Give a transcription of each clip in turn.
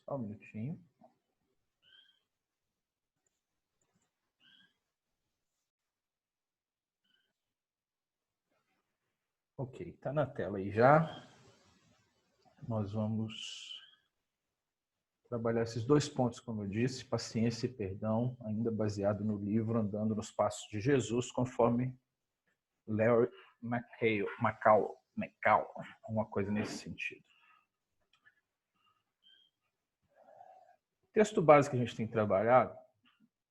Só um minutinho. Ok, está na tela aí já. Nós vamos trabalhar esses dois pontos, como eu disse, paciência e perdão, ainda baseado no livro Andando nos Passos de Jesus, conforme Larry McCall, uma coisa nesse sentido. O texto base que a gente tem trabalhado,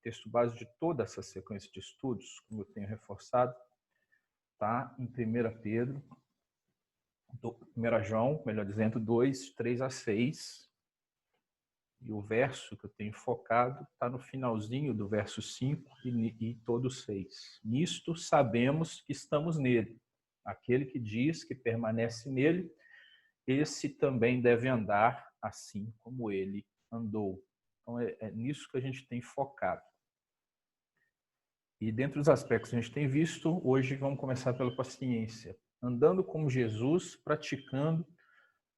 texto base de toda essa sequência de estudos, como eu tenho reforçado, está em 1 Pedro, 1 João, melhor dizendo, 2, 3 a 6. E o verso que eu tenho focado está no finalzinho do verso 5 e todo o 6. Nisto sabemos que estamos nele. Aquele que diz que permanece nele, esse também deve andar assim como ele andou. Então é nisso que a gente tem focado. E dentro dos aspectos que a gente tem visto, hoje vamos começar pela paciência. Andando como Jesus, praticando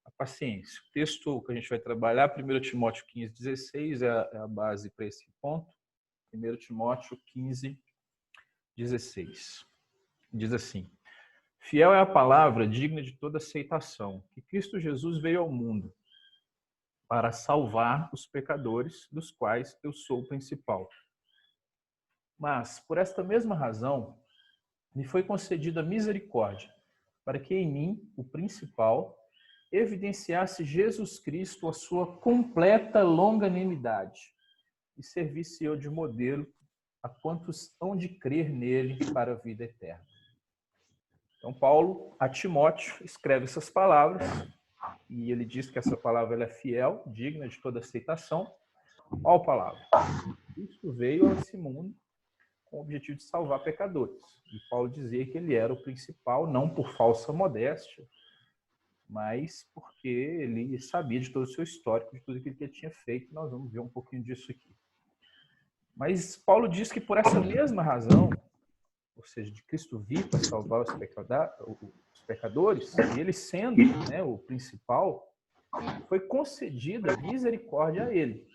a paciência. O texto que a gente vai trabalhar, 1 Timóteo 15, 16, é a base para esse ponto. 1 Timóteo 15, 16. Diz assim: fiel é a palavra digna de toda aceitação, que Cristo Jesus veio ao mundo para salvar os pecadores, dos quais eu sou o principal. Mas, por esta mesma razão, me foi concedida misericórdia, para que em mim, o principal, evidenciasse Jesus Cristo a sua completa longanimidade e servisse eu de modelo a quantos hão de crer nele para a vida eterna. Então, Paulo, a Timóteo, escreve essas palavras e ele diz que essa palavra ela é fiel, digna de toda aceitação. Olha a palavra. Cristo veio a esse mundo com o objetivo de salvar pecadores. E Paulo dizia que ele era o principal, não por falsa modéstia, mas porque ele sabia de todo o seu histórico, de tudo aquilo que ele tinha feito. Nós vamos ver um pouquinho disso aqui. Mas Paulo diz que por essa mesma razão, ou seja, de Cristo vir para salvar os pecadores, e ele sendo, né, o principal, foi concedida misericórdia a ele,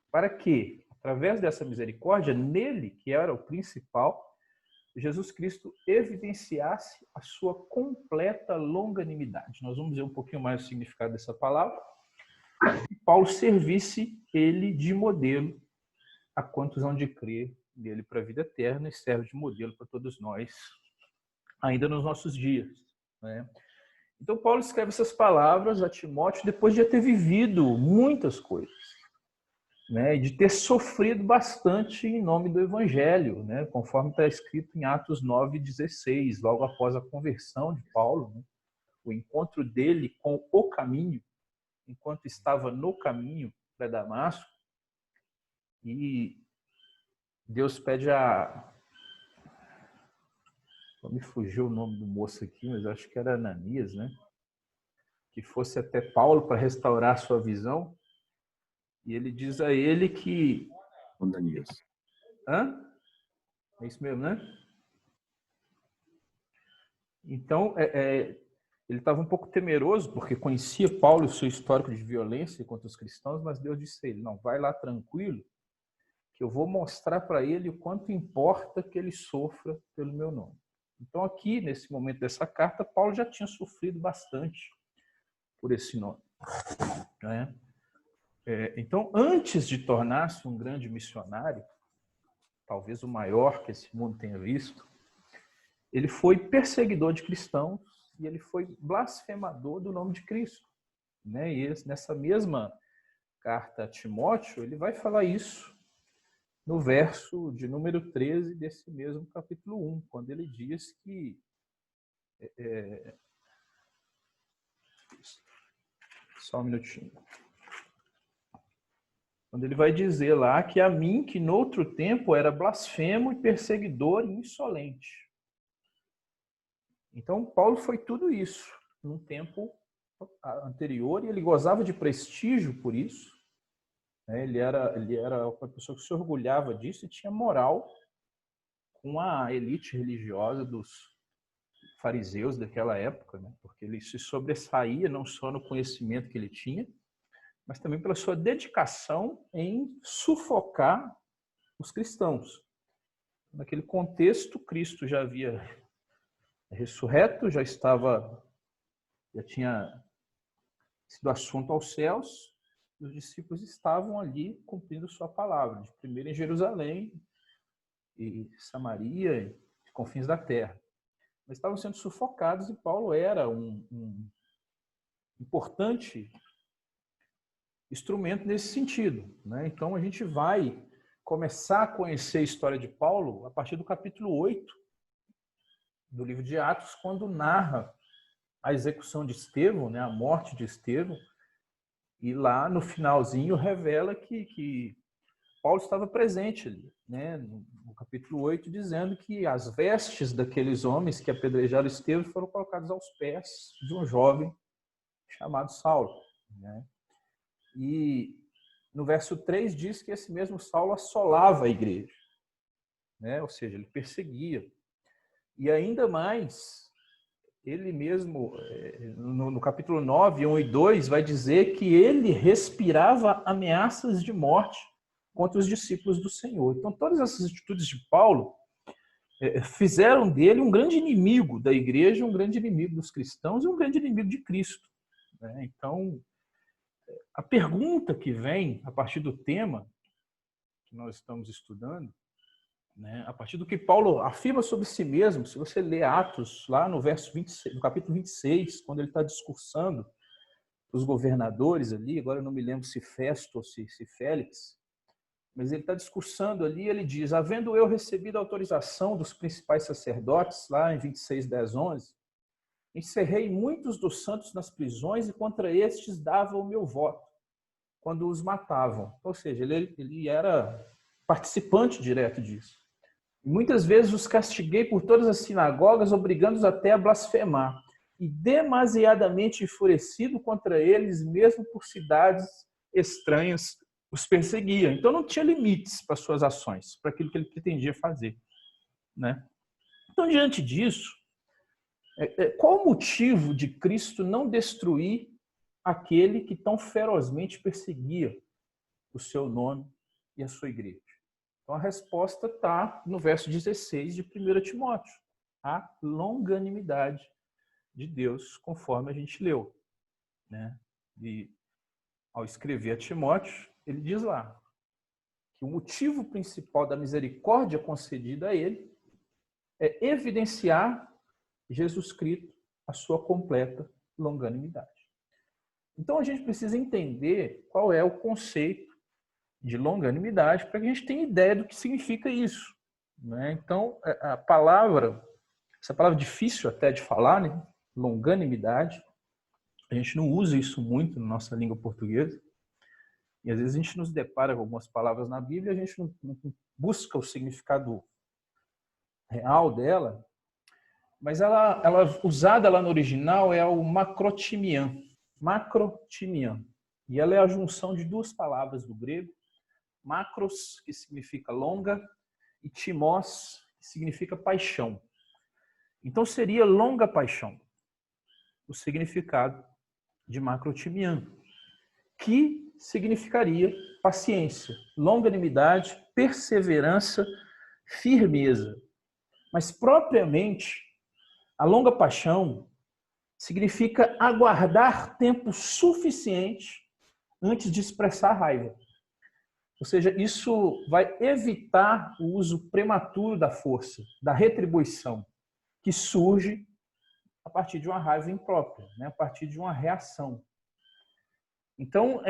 para que, através dessa misericórdia, nele, que era o principal, Jesus Cristo evidenciasse a sua completa longanimidade. Nós vamos ver um pouquinho mais o significado dessa palavra. E Paulo servisse ele de modelo a quantos hão de crer nele para a vida eterna e serve de modelo para todos nós, ainda nos nossos dias, né? Então, Paulo escreve essas palavras a Timóteo depois de ter vivido muitas coisas, né, e de ter sofrido bastante em nome do Evangelho, né, conforme está escrito em Atos 9:16, logo após a conversão de Paulo, né, o encontro dele com o caminho, enquanto estava no caminho para Damasco, e Deus pede a... Me fugiu o nome do moço aqui, mas acho que era Ananias, né, que fosse até Paulo para restaurar sua visão, e ele diz a ele que... Ananias. Hã? É isso mesmo, né? Então, ele estava um pouco temeroso, porque conhecia Paulo e o seu histórico de violência contra os cristãos, mas Deus disse a ele, não, vai lá tranquilo, que eu vou mostrar para ele o quanto importa que ele sofra pelo meu nome. Então, aqui, nesse momento dessa carta, Paulo já tinha sofrido bastante por esse nome, né? Então, antes de tornar-se um grande missionário, talvez o maior que esse mundo tenha visto, ele foi perseguidor de cristãos e ele foi blasfemador do nome de Cristo, né? E nessa mesma carta a Timóteo, ele vai falar isso no verso de número 13 desse mesmo capítulo 1, quando ele diz que... Só um minutinho. Quando ele vai dizer lá que a mim, que noutro tempo era blasfemo e perseguidor e insolente. Então, Paulo foi tudo isso num tempo anterior e ele gozava de prestígio por isso. Ele era uma pessoa que se orgulhava disso e tinha moral com a elite religiosa dos fariseus daquela época, né? Porque ele se sobressaía não só no conhecimento que ele tinha, mas também pela sua dedicação em sufocar os cristãos. Naquele contexto, Cristo já havia ressurreto, já tinha sido assunto aos céus, e os discípulos estavam ali cumprindo sua palavra, de primeiro em Jerusalém e Samaria e confins da terra. Mas estavam sendo sufocados e Paulo era um importante instrumento nesse sentido, né? Então a gente vai começar a conhecer a história de Paulo a partir do capítulo 8 do livro de Atos, quando narra a execução de Estevão, né, a morte de Estevão, e lá no finalzinho revela que Paulo estava presente ali, né, no capítulo 8, dizendo que as vestes daqueles homens que apedrejaram Estevão foram colocadas aos pés de um jovem chamado Saulo, né? E no verso 3 diz que esse mesmo Saulo assolava a igreja, né? Ou seja, ele perseguia. E ainda mais, ele mesmo, no capítulo 9, 1 e 2, vai dizer que ele respirava ameaças de morte contra os discípulos do Senhor. Então, todas essas atitudes de Paulo fizeram dele um grande inimigo da igreja, um grande inimigo dos cristãos e um grande inimigo de Cristo, né? Então, a pergunta que vem a partir do tema que nós estamos estudando, né, a partir do que Paulo afirma sobre si mesmo, se você ler Atos, lá no verso 26, no capítulo 26, quando ele está discursando os governadores ali, agora eu não me lembro se Festo ou se Félix, mas ele está discursando ali, ele diz: havendo eu recebido a autorização dos principais sacerdotes, lá em 26, 10, 11, encerrei muitos dos santos nas prisões e contra estes dava o meu voto, quando os matavam. Ou seja, ele era participante direto disso. E muitas vezes os castiguei por todas as sinagogas, obrigando-os até a blasfemar. E demasiadamente enfurecido contra eles, mesmo por cidades estranhas, os perseguia. Então não tinha limites para suas ações, para aquilo que ele pretendia fazer, né? Então, diante disso, qual o motivo de Cristo não destruir aquele que tão ferozmente perseguia o seu nome e a sua igreja? Então a resposta está no verso 16 de 1 Timóteo. A longanimidade de Deus, conforme a gente leu, né? E ao escrever a Timóteo, ele diz lá que o motivo principal da misericórdia concedida a ele é evidenciar Jesus Cristo, a sua completa longanimidade. Então a gente precisa entender qual é o conceito de longanimidade para que a gente tenha ideia do que significa isso, né? Então a palavra, essa palavra difícil até de falar, né? Longanimidade, a gente não usa isso muito na nossa língua portuguesa, e às vezes a gente nos depara com algumas palavras na Bíblia e a gente não busca o significado real dela, mas ela usada lá no original é o makrotimian, e ela é a junção de duas palavras do grego, macros, que significa longa, e timós, que significa paixão. Então seria longa paixão o significado de makrotimian, que significaria paciência, longanimidade, perseverança, firmeza. Mas propriamente a longa paixão significa aguardar tempo suficiente antes de expressar raiva. Ou seja, isso vai evitar o uso prematuro da força, da retribuição, que surge a partir de uma raiva imprópria, né? A partir de uma reação. Então,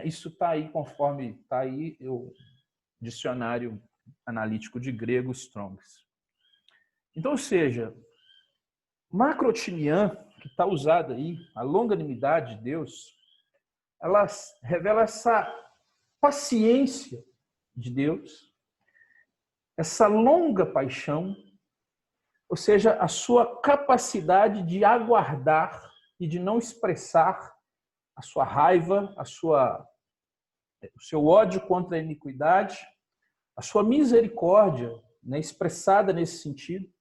isso está aí conforme está aí o dicionário analítico de grego Strongs. Então, ou seja, makrotimian, que está usada aí, a longanimidade de Deus, ela revela essa paciência de Deus, essa longa paixão, ou seja, a sua capacidade de aguardar e de não expressar a sua raiva, o seu ódio contra a iniquidade, a sua misericórdia, né, expressada nesse sentido,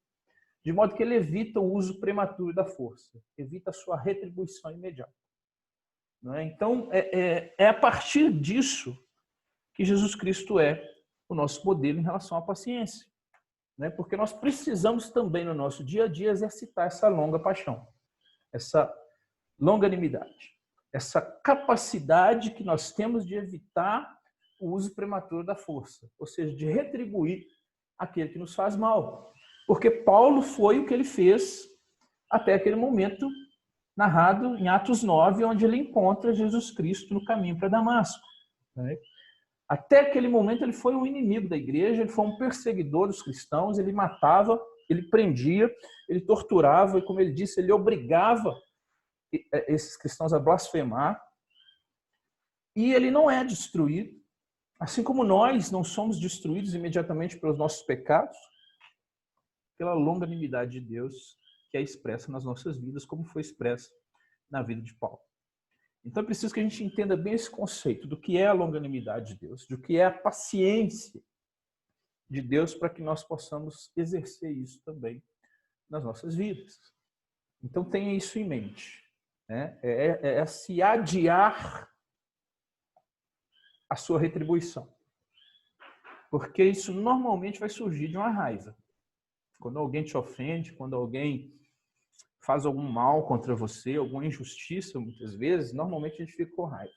de modo que ele evita o uso prematuro da força, evita a sua retribuição imediata. Não é? Então, é a partir disso que Jesus Cristo é o nosso modelo em relação à paciência. Né? Porque nós precisamos também, no nosso dia a dia, exercitar essa longa paixão, essa longanimidade, essa capacidade que nós temos de evitar o uso prematuro da força, ou seja, de retribuir aquele que nos faz mal. Porque Paulo foi o que ele fez até aquele momento narrado em Atos 9, onde ele encontra Jesus Cristo no caminho para Damasco. Né? Até aquele momento ele foi um inimigo da igreja, ele foi um perseguidor dos cristãos, ele matava, ele prendia, ele torturava e, como ele disse, ele obrigava esses cristãos a blasfemar. E ele não é destruído, assim como nós não somos destruídos imediatamente pelos nossos pecados, pela longanimidade de Deus que é expressa nas nossas vidas, como foi expressa na vida de Paulo. Então é preciso que a gente entenda bem esse conceito do que é a longanimidade de Deus, do que é a paciência de Deus, para que nós possamos exercer isso também nas nossas vidas. Então tenha isso em mente. Né? É se adiar a sua retribuição. Porque isso normalmente vai surgir de uma raiva. Quando alguém te ofende, quando alguém faz algum mal contra você, alguma injustiça, muitas vezes, normalmente a gente fica com raiva.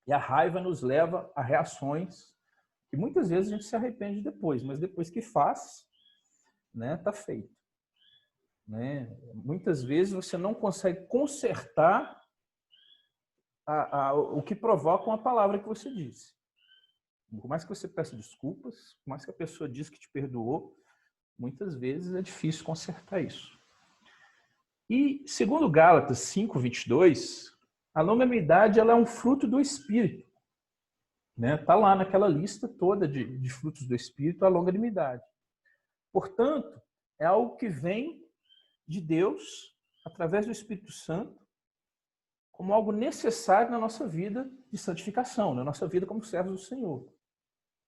E a raiva nos leva a reações que muitas vezes a gente se arrepende depois, mas depois que faz, né, tá feito. Né? Muitas vezes você não consegue consertar o que provoca uma palavra que você disse. Por mais que você peça desculpas, por mais que a pessoa diz que te perdoou, muitas vezes é difícil consertar isso. E, segundo Gálatas 5:22, a longanimidade ela é um fruto do Espírito. Né? Tá lá naquela lista toda de frutos do Espírito, a longanimidade. Portanto, é algo que vem de Deus, através do Espírito Santo, como algo necessário na nossa vida de santificação, na nossa vida como servos do Senhor.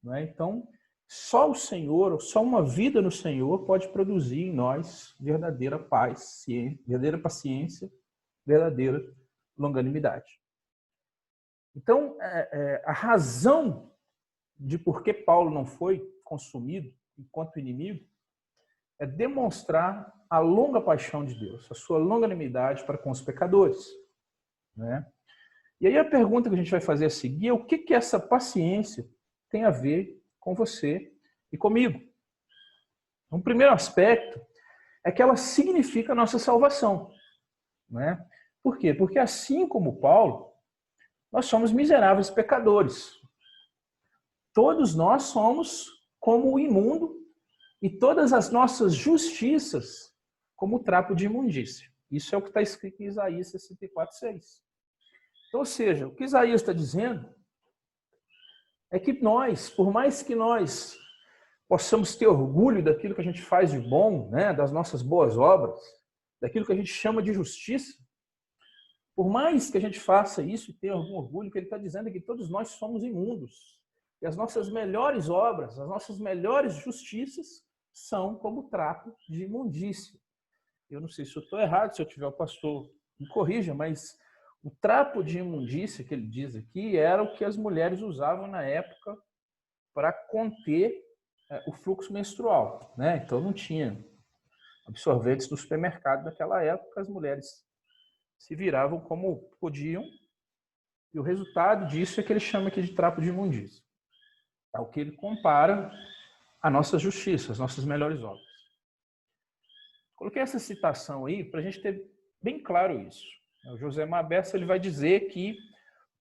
Não é? Então, só o Senhor, ou só uma vida no Senhor pode produzir em nós verdadeira paz, verdadeira paciência, verdadeira longanimidade. Então, a razão de por que Paulo não foi consumido enquanto inimigo é demonstrar a longa paixão de Deus, a sua longanimidade para com os pecadores. Né? E aí a pergunta que a gente vai fazer a seguir é o que essa paciência tem a ver com você e comigo. Um primeiro aspecto é que ela significa a nossa salvação. Né? Por quê? Porque assim como Paulo, nós somos miseráveis pecadores. Todos nós somos como o imundo e todas as nossas justiças como trapo de imundícia. Isso é o que está escrito em Isaías 64:6. Ou seja, o que Isaías está dizendo é que nós, por mais que nós possamos ter orgulho daquilo que a gente faz de bom, né, das nossas boas obras, daquilo que a gente chama de justiça, por mais que a gente faça isso e tenha algum orgulho, o que ele está dizendo é que todos nós somos imundos. E as nossas melhores obras, as nossas melhores justiças são como trapo de imundícia. Eu não sei se eu estou errado, se eu tiver o pastor me corrija, mas o trapo de imundícia que ele diz aqui era o que as mulheres usavam na época para conter o fluxo menstrual. Né? Então não tinha absorventes no supermercado naquela época, as mulheres se viravam como podiam, e o resultado disso é que ele chama aqui de trapo de imundícia. É o que ele compara a nossa justiça, as nossas melhores obras. Coloquei essa citação aí para a gente ter bem claro isso. O José Mabessa ele vai dizer que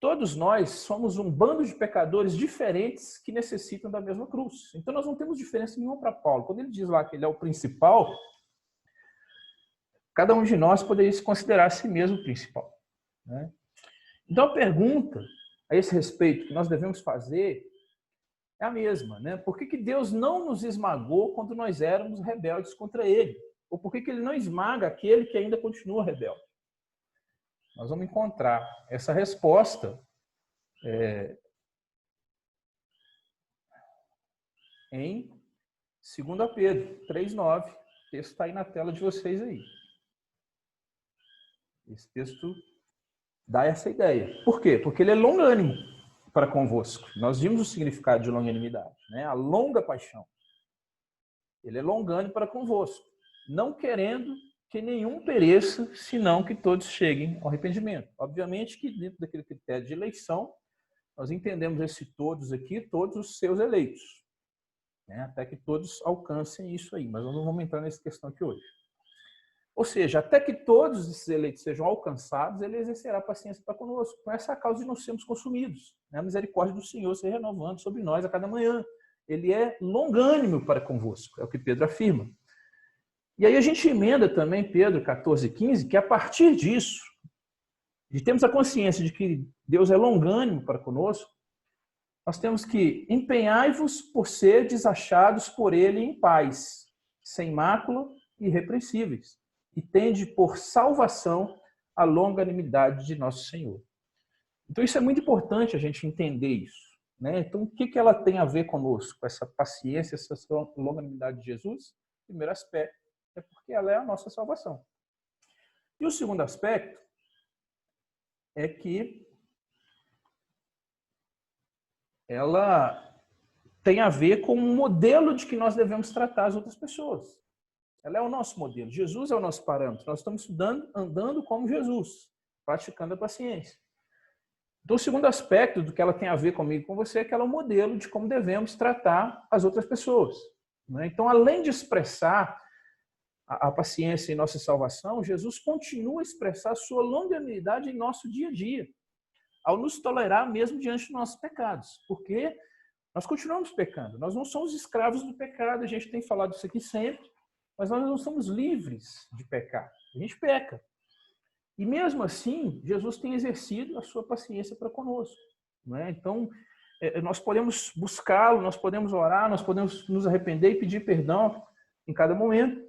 todos nós somos um bando de pecadores diferentes que necessitam da mesma cruz. Então nós não temos diferença nenhuma para Paulo. Quando ele diz lá que ele é o principal, cada um de nós poderia se considerar a si mesmo o principal. Né? Então a pergunta a esse respeito que nós devemos fazer é a mesma. Né? Por que Deus não nos esmagou quando nós éramos rebeldes contra Ele? Ou por que Ele não esmaga aquele que ainda continua rebelde? Nós vamos encontrar essa resposta em 2 Pedro 3:9. O texto está aí na tela de vocês aí. Esse texto dá essa ideia. Por quê? Porque ele é longânimo para convosco. Nós vimos o significado de longanimidade, né? A longa paixão. Ele é longânimo para convosco, não querendo que nenhum pereça, senão que todos cheguem ao arrependimento. Obviamente que dentro daquele critério de eleição, nós entendemos esse todos aqui, todos os seus eleitos, né? Até que todos alcancem isso aí, mas nós não vamos entrar nessa questão aqui hoje. Ou seja, até que todos esses eleitos sejam alcançados, ele exercerá paciência para conosco. Com essa causa de não sermos consumidos, né? A misericórdia do Senhor se renovando sobre nós a cada manhã. Ele é longânimo para convosco, é o que Pedro afirma. E aí a gente emenda também Pedro 14:15, que a partir disso, de termos a consciência de que Deus é longânimo para conosco, nós temos que empenhai-vos por serdes achados por ele em paz, sem mácula e irrepreensíveis, e tende por salvação a longanimidade de nosso Senhor. Então isso é muito importante a gente entender isso, né? Então o que ela tem a ver conosco, essa paciência, essa longanimidade de Jesus? Primeiro aspecto é porque ela é a nossa salvação. E o segundo aspecto é que ela tem a ver com o modelo de que nós devemos tratar as outras pessoas. Ela é o nosso modelo. Jesus é o nosso parâmetro. Nós estamos andando como Jesus, praticando a paciência. Então, o segundo aspecto do que ela tem a ver comigo e com você é que ela é um modelo de como devemos tratar as outras pessoas, né? Então, além de expressar a paciência em nossa salvação, Jesus continua a expressar a sua longanimidade em nosso dia a dia, ao nos tolerar mesmo diante dos nossos pecados, porque nós continuamos pecando, nós não somos escravos do pecado, a gente tem falado isso aqui sempre, mas nós não somos livres de pecar, a gente peca. E mesmo assim, Jesus tem exercido a sua paciência para conosco, não é? Então, nós podemos buscá-lo, nós podemos orar, nós podemos nos arrepender e pedir perdão em cada momento,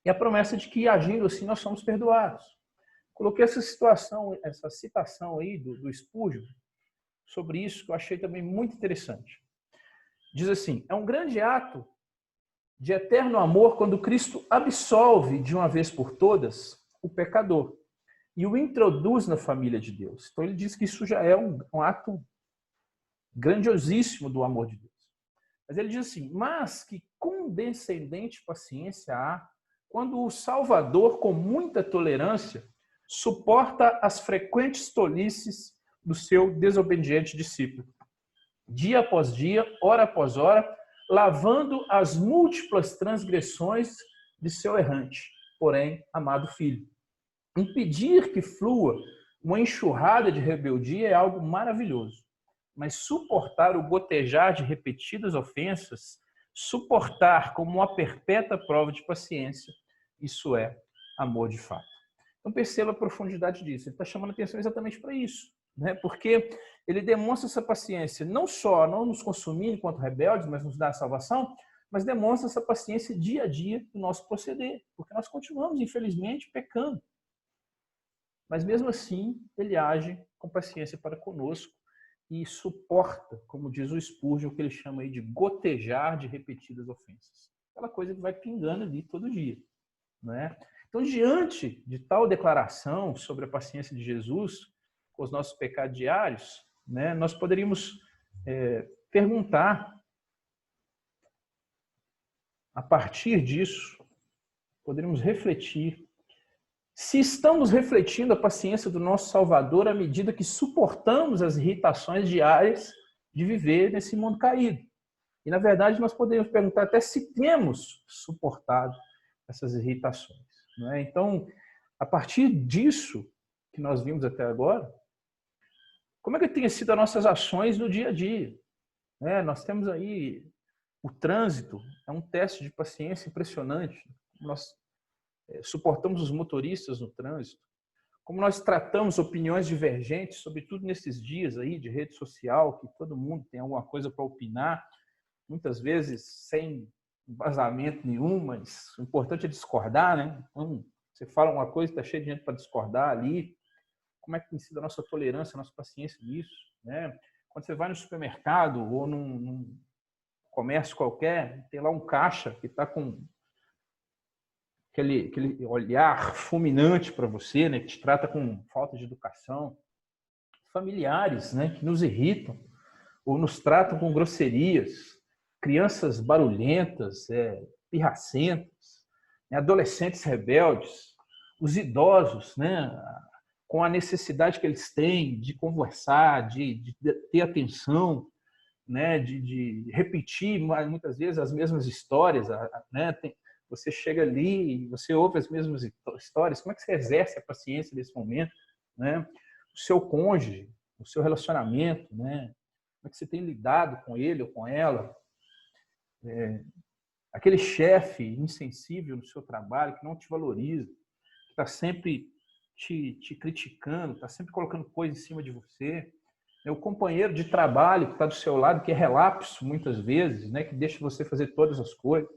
e a promessa de que, agindo assim, nós somos perdoados. Coloquei essa situação, essa citação aí do Spurgeon sobre isso, que eu achei também muito interessante. Diz assim: é um grande ato de eterno amor quando Cristo absolve de uma vez por todas o pecador e o introduz na família de Deus. Então ele diz que isso já é um ato grandiosíssimo do amor de Deus. Mas ele diz assim: mas que condescendente paciência há quando o Salvador, com muita tolerância, suporta as frequentes tolices do seu desobediente discípulo, dia após dia, hora após hora, lavando as múltiplas transgressões de seu errante, porém amado filho. Impedir que flua uma enxurrada de rebeldia é algo maravilhoso, mas suportar o gotejar de repetidas ofensas, suportar como uma perpétua prova de paciência, isso é amor de fato. Então perceba a profundidade disso. Ele está chamando atenção exatamente para isso, né? Porque ele demonstra essa paciência não só não nos consumir enquanto rebeldes, mas nos dar a salvação, mas demonstra essa paciência dia a dia do nosso proceder, porque nós continuamos, infelizmente, pecando. Mas mesmo assim, ele age com paciência para conosco e suporta, como diz o Spurgeon, o que ele chama aí de gotejar de repetidas ofensas. Aquela coisa que vai pingando ali todo dia, né? Então, diante de tal declaração sobre a paciência de Jesus com os nossos pecados diários, né, nós poderíamos perguntar, a partir disso, poderíamos refletir se estamos refletindo a paciência do nosso Salvador à medida que suportamos as irritações diárias de viver nesse mundo caído. E, na verdade, nós poderíamos perguntar até se temos suportado essas irritações, não é? Então, a partir disso que nós vimos até agora, como é que tem sido as nossas ações no dia a dia? Nós temos aí o trânsito, é um teste de paciência impressionante. Nós suportamos os motoristas no trânsito, como nós tratamos opiniões divergentes, sobretudo nesses dias aí de rede social, que todo mundo tem alguma coisa para opinar, muitas vezes sem embasamento nenhum, mas o importante é discordar, né? Então, você fala uma coisa, está cheio de gente para discordar ali. Como é que tem sido a nossa tolerância, a nossa paciência nisso, né? Quando você vai no supermercado ou num comércio qualquer, tem lá um caixa que está com aquele olhar fulminante para você, né, que te trata com falta de educação. familiares, né, que nos irritam ou nos tratam com grosserias, crianças barulhentas, pirracentas, né, adolescentes rebeldes, os idosos, né, com a necessidade que eles têm de conversar, de ter atenção, né, de repetir muitas vezes as mesmas histórias, né, você chega ali e você ouve as mesmas histórias. Como é que você exerce a paciência nesse momento, né? O seu cônjuge, o seu relacionamento, né? Como é que você tem lidado com ele ou com ela? Aquele chefe insensível no seu trabalho que não te valoriza, que está sempre te criticando, está sempre colocando coisa em cima de você. O companheiro de trabalho que está do seu lado, que é relapso muitas vezes, né, que deixa você fazer todas as coisas.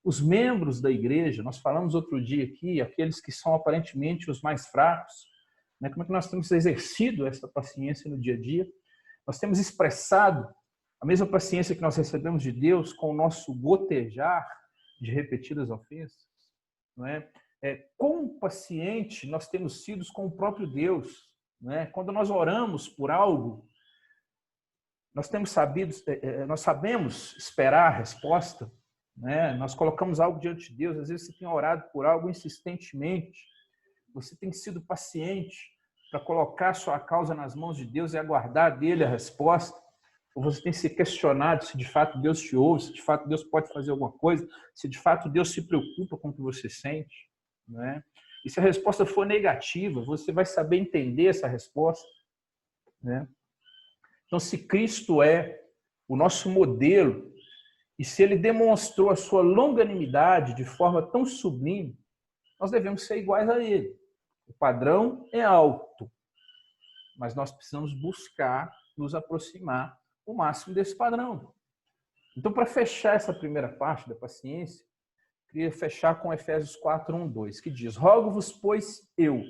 Os membros da igreja, nós falamos outro dia aqui, aqueles que são aparentemente os mais fracos, né, como é que nós temos exercido essa paciência no dia a dia? Nós temos expressado a mesma paciência que nós recebemos de Deus com o nosso gotejar de repetidas ofensas, não é? Quão paciente nós temos sido com o próprio Deus, né? Quando nós oramos por algo, nós sabemos esperar a resposta, né? Nós colocamos algo diante de Deus. Às vezes você tem orado por algo insistentemente, você tem sido paciente para colocar a sua causa nas mãos de Deus e aguardar dele a resposta. Ou você tem se questionado se de fato Deus te ouve, se de fato Deus pode fazer alguma coisa, se de fato Deus se preocupa com o que você sente, né? E se a resposta for negativa, você vai saber entender essa resposta, né? Então, se Cristo é o nosso modelo e se ele demonstrou a sua longanimidade de forma tão sublime, nós devemos ser iguais a ele. O padrão é alto, mas nós precisamos buscar nos aproximar o máximo desse padrão. Então, para fechar essa primeira parte da paciência, queria fechar com Efésios 4, 1, 2, que diz: rogo-vos, pois eu,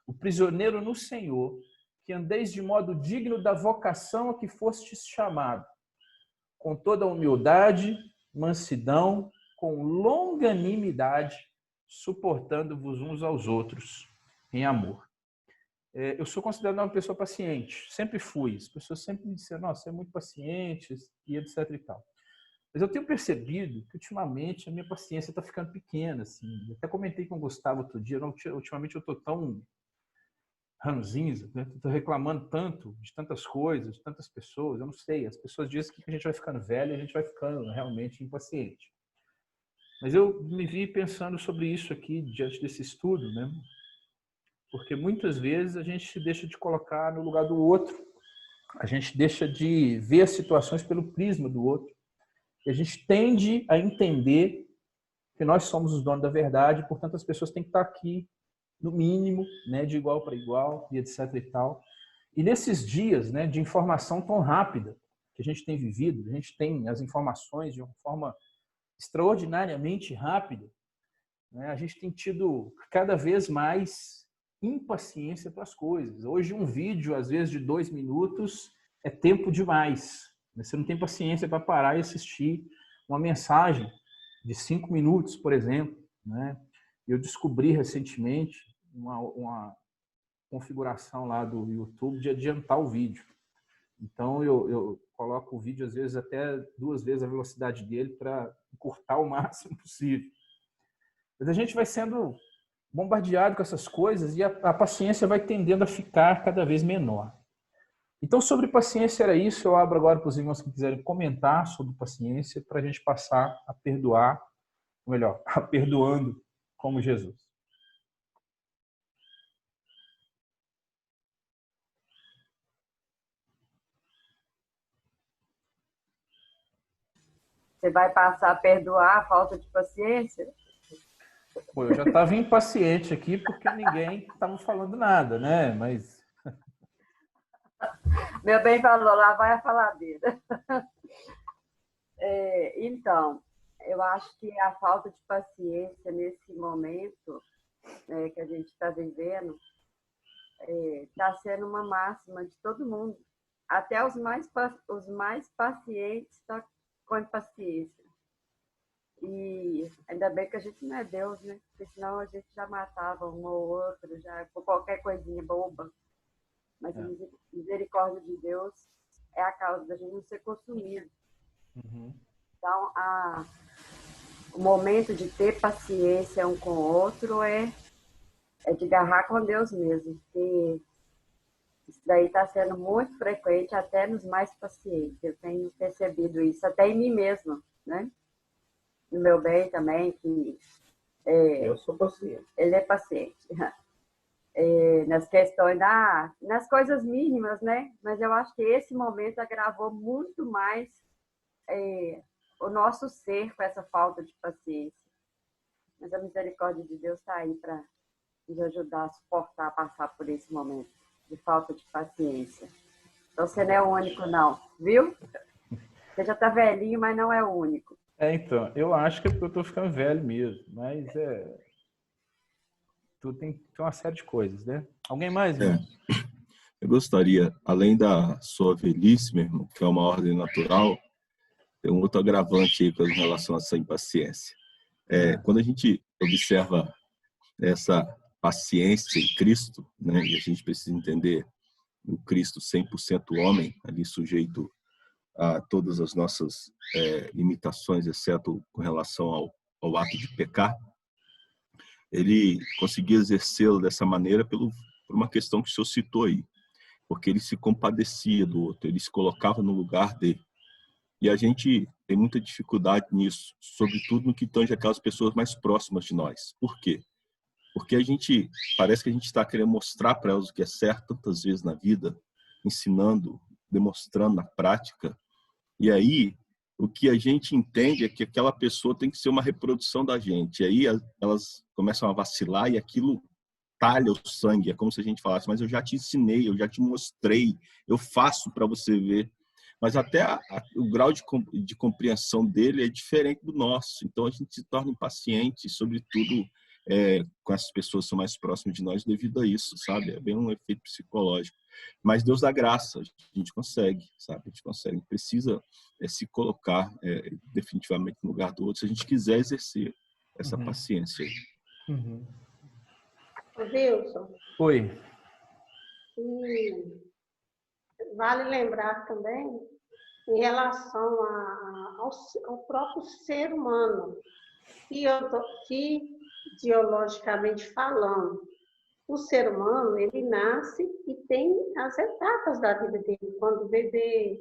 o prisioneiro no Senhor, que andeis de modo digno da vocação a que fostes chamado, com toda a humildade, mansidão, com longanimidade, suportando-vos uns aos outros em amor. Eu sou considerado uma pessoa paciente, sempre fui. As pessoas sempre me disseram: nossa, você é muito paciente, e etc e tal. Mas eu tenho percebido que ultimamente a minha paciência está ficando pequena. Assim. Eu até comentei com o Gustavo outro dia, ultimamente eu estou tão ranzinza, né? Estou reclamando tanto de tantas coisas, de tantas pessoas, eu não sei. As pessoas dizem que a gente vai ficando velho e a gente vai ficando realmente impaciente. Mas eu me vi pensando sobre isso aqui diante desse estudo, né? Porque muitas vezes a gente se deixa de colocar no lugar do outro, a gente deixa de ver as situações pelo prisma do outro, e a gente tende a entender que nós somos os donos da verdade, portanto as pessoas têm que estar aqui, no mínimo, né, de igual para igual, e etc e tal. E nesses dias, né, de informação tão rápida que a gente tem vivido, a gente tem as informações de uma forma extraordinariamente rápida, né, a gente tem tido cada vez mais impaciência para as coisas. Hoje um vídeo, às vezes de 2 minutos, é tempo demais. Você não tem paciência para parar e assistir uma mensagem de 5 minutos, por exemplo, né? Eu descobri recentemente uma configuração lá do YouTube de adiantar o vídeo. Então, eu coloco o vídeo, às vezes, até 2 vezes a velocidade dele para encurtar o máximo possível. Mas a gente vai sendo bombardeado com essas coisas e a paciência vai tendendo a ficar cada vez menor. Então, sobre paciência era isso. Eu abro agora para os irmãos que quiserem comentar sobre paciência para a gente passar a perdoar, ou melhor, a perdoando como Jesus. Você vai passar a perdoar a falta de paciência? Pô, eu já estava impaciente aqui porque ninguém estava falando nada, né? Mas Meu bem falou, lá vai a faladeira. Então, eu acho que a falta de paciência nesse momento que a gente está vivendo está sendo uma máxima de todo mundo. Até os mais pacientes estão com impaciência. E ainda bem que a gente não é Deus, né? Porque senão a gente já matava um ou outro, já por qualquer coisinha boba. mas a misericórdia de Deus é a causa da gente não ser consumido. Uhum. Então, o momento de ter paciência um com o outro é de agarrar com Deus mesmo, porque isso daí está sendo muito frequente até nos mais pacientes. Eu tenho percebido isso até em mim mesma, né? No meu bem também, que eu sou paciente. Ele é paciente. Nas questões nas coisas mínimas, né? Mas eu acho que esse momento agravou muito mais o nosso ser com essa falta de paciência. Mas a misericórdia de Deus está aí para nos ajudar a suportar, a passar por esse momento de falta de paciência. Então você não é o único, não, viu? Você já está velhinho, mas não é o único. Então, eu acho que é porque eu estou ficando velho mesmo, mas tu tem uma série de coisas, né? Alguém mais, irmão? Eu gostaria, além da sua velhice, meu irmão, que é uma ordem natural, tem um outro agravante aí com relação a essa impaciência. Quando a gente observa essa paciência em Cristo, né, e a gente precisa entender o Cristo 100% homem, ali sujeito a todas as nossas limitações, exceto com relação ao ato de pecar, ele conseguia exercê-lo dessa maneira por uma questão que o senhor citou aí, porque ele se compadecia do outro, ele se colocava no lugar dele. E a gente tem muita dificuldade nisso, sobretudo no que tange aquelas pessoas mais próximas de nós. Por quê? Porque parece que a gente está querendo mostrar para elas o que é certo tantas vezes na vida, ensinando, demonstrando na prática. E aí, o que a gente entende é que aquela pessoa tem que ser uma reprodução da gente. E aí elas começam a vacilar e aquilo talha o sangue. É como se a gente falasse, mas eu já te ensinei, eu já te mostrei, eu faço para você ver. Mas até o grau de compreensão dele é diferente do nosso. Então a gente se torna impaciente, sobretudo com essas pessoas que são mais próximas de nós devido a isso, sabe? É bem um efeito psicológico. Mas Deus dá graça, a gente consegue, sabe? A gente consegue. Precisa se colocar definitivamente no lugar do outro se a gente quiser exercer essa paciência aí. Uhum. Wilson. Oi. E vale lembrar também, em relação ao próprio ser humano, que biologicamente falando, o ser humano, ele nasce e tem as etapas da vida dele, quando bebê,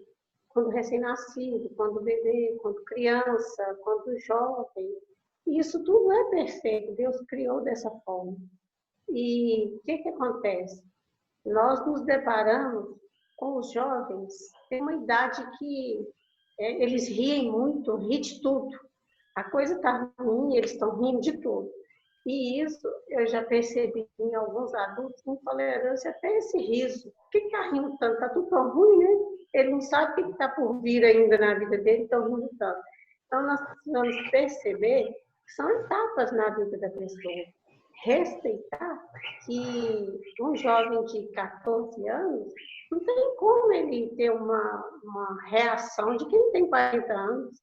quando recém-nascido, quando bebê, quando criança, quando jovem. E isso tudo é perfeito, Deus criou dessa forma. E o que acontece? Nós nos deparamos com os jovens, tem uma idade que eles riem muito, riem de tudo. A coisa está ruim, eles estão rindo de tudo. E isso eu já percebi em alguns adultos, intolerância até esse riso. Por que está rindo tanto? Está tudo tão ruim, né? Ele não sabe o que está por vir ainda na vida dele, estão rindo tanto. Então, nós precisamos perceber que são etapas na vida da pessoa. Respeitar que um jovem de 14 anos não tem como ele ter uma reação de quem tem 40 anos.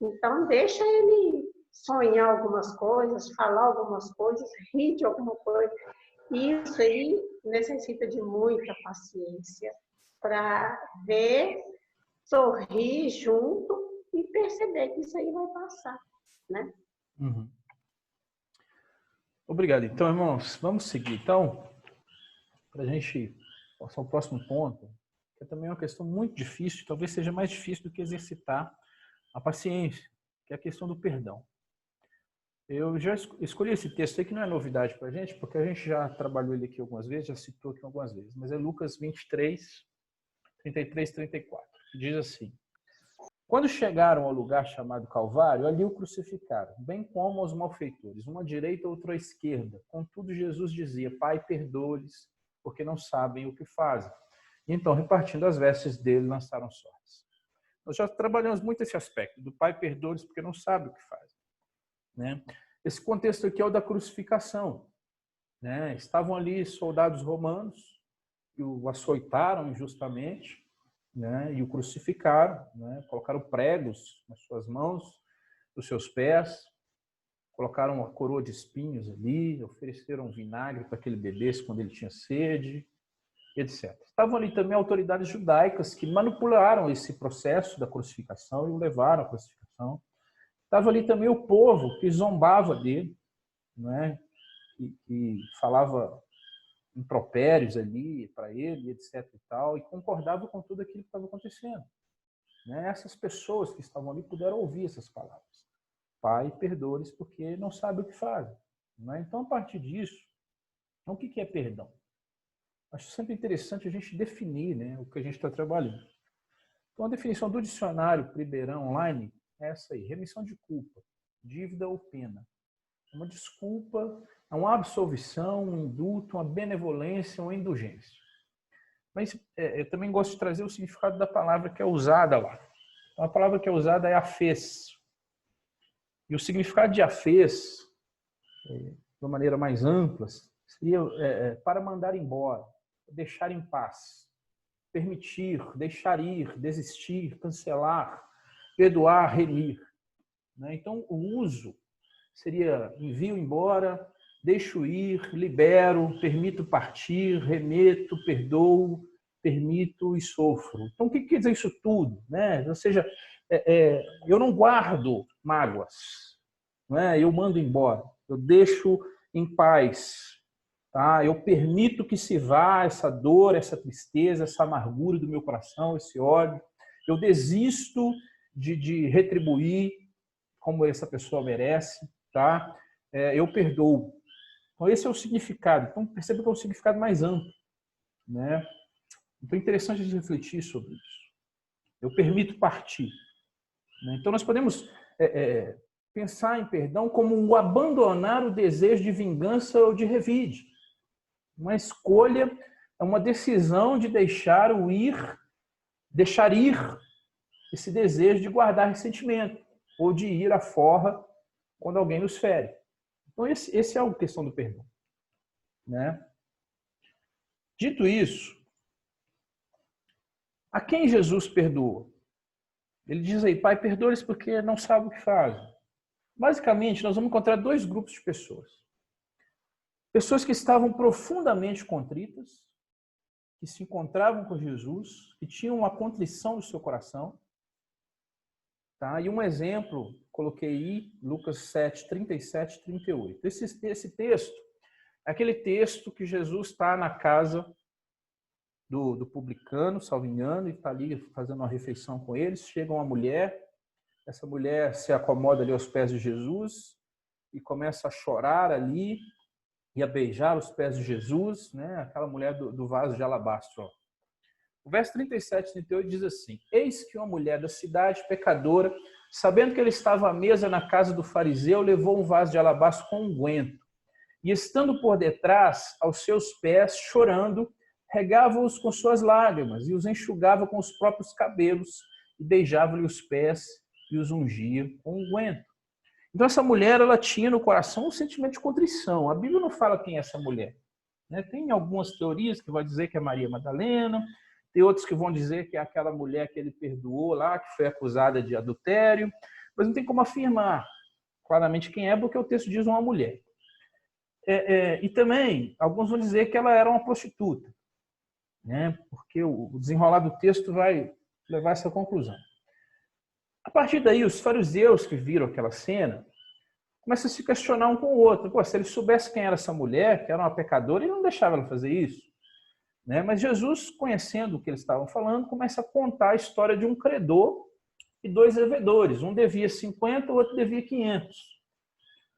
Então, deixa ele sonhar algumas coisas, falar algumas coisas, rir de alguma coisa. Isso aí necessita de muita paciência para ver, sorrir junto e perceber que isso aí vai passar, né? Uhum. Obrigado. Então, irmãos, vamos seguir. Então, para a gente passar ao próximo ponto, que é também uma questão muito difícil, talvez seja mais difícil do que exercitar a paciência, que é a questão do perdão. Eu já escolhi esse texto aí, que não é novidade para a gente, porque a gente já trabalhou ele aqui algumas vezes, já citou aqui algumas vezes, mas é Lucas 23, 33, 34, que diz assim: quando chegaram ao lugar chamado Calvário, ali o crucificaram, bem como aos malfeitores, um à direita, outro à esquerda. Contudo, Jesus dizia: Pai, perdoa-lhes, porque não sabem o que fazem. E então, repartindo as vestes dele, lançaram sortes. Nós já trabalhamos muito esse aspecto, do Pai, perdoa-lhes, porque não sabe o que fazem. Né? Esse contexto aqui é o da crucificação. Né? Estavam ali soldados romanos que o açoitaram injustamente, né? E o crucificaram, né? Colocaram pregos nas suas mãos, nos seus pés, colocaram uma coroa de espinhos ali, ofereceram vinagre para que ele bebesse quando ele tinha sede, etc. Estavam ali também autoridades judaicas que manipularam esse processo da crucificação e o levaram à crucificação. Estava ali também o povo que zombava dele, né? E falava impropérios ali para ele, etc. e tal, e concordava com tudo aquilo que estava acontecendo. Né? Essas pessoas que estavam ali puderam ouvir essas palavras. Pai, perdoa-lhes porque não sabem o que fazem. Né? Então, a partir disso, o que é perdão? Acho sempre interessante a gente definir, né, o que a gente está trabalhando. Então, a definição do dicionário Pribeirão Online é essa aí: remissão de culpa, dívida ou pena. Uma desculpa, uma absolvição, um indulto, uma benevolência, uma indulgência. Mas eu também gosto de trazer o significado da palavra que é usada lá. Então, a palavra que é usada é afês. E o significado de afês, de uma maneira mais ampla, seria para mandar embora, deixar em paz, permitir, deixar ir, desistir, cancelar, perdoar, remir. Então, o uso seria envio embora, deixo ir, libero, permito partir, remeto, perdoo, permito e sofro. Então, o que quer dizer isso tudo? Né? Ou seja, eu não guardo mágoas, né? Eu mando embora, eu deixo em paz. Tá? Eu permito que se vá essa dor, essa tristeza, essa amargura do meu coração, esse ódio. Eu desisto de retribuir como essa pessoa merece. Tá? Eu perdoo. Então, esse é o significado. Então, perceba que é um significado mais amplo. Né? Então, é interessante a gente refletir sobre isso. Eu permito partir. Né? Então, nós podemos pensar em perdão como o abandonar o desejo de vingança ou de revide. Uma escolha, é uma decisão de deixar ir esse desejo de guardar ressentimento ou de ir à forra quando alguém nos fere. Então, esse é a questão do perdão. Né? Dito isso, a quem Jesus perdoa? Ele diz aí, Pai, perdoa-lhes porque não sabem o que fazem. Basicamente, nós vamos encontrar dois grupos de pessoas. Pessoas que estavam profundamente contritas, que se encontravam com Jesus, que tinham uma contrição no seu coração. Tá? E um exemplo, coloquei aí, Lucas 7, 37 e 38. Esse texto é aquele texto que Jesus está na casa do publicano, salvo engano, e está ali fazendo uma refeição com eles. Chega uma mulher, essa mulher se acomoda ali aos pés de Jesus e começa a chorar ali e a beijar os pés de Jesus, né? Aquela mulher do vaso de alabastro. Ó. O verso 37 e 38 diz assim: Eis que uma mulher da cidade, pecadora, sabendo que ele estava à mesa na casa do fariseu, levou um vaso de alabastro com unguento. E estando por detrás, aos seus pés, chorando, regava-os com suas lágrimas e os enxugava com os próprios cabelos e beijava-lhe os pés e os ungia com unguento. Então, essa mulher, ela tinha no coração um sentimento de contrição. A Bíblia não fala quem é essa mulher. Né? Tem algumas teorias que vão dizer que é Maria Madalena, tem outros que vão dizer que é aquela mulher que ele perdoou lá, que foi acusada de adultério, mas não tem como afirmar claramente quem é, porque o texto diz uma mulher. E também, alguns vão dizer que ela era uma prostituta, né? Porque o desenrolar do texto vai levar a essa conclusão. A partir daí, os fariseus que viram aquela cena começam a se questionar um com o outro. Pô, se ele soubesse quem era essa mulher, que era uma pecadora, ele não deixava ela fazer isso. Né? Mas Jesus, conhecendo o que eles estavam falando, começa a contar a história de um credor e dois devedores. Um devia 50, o outro devia 500.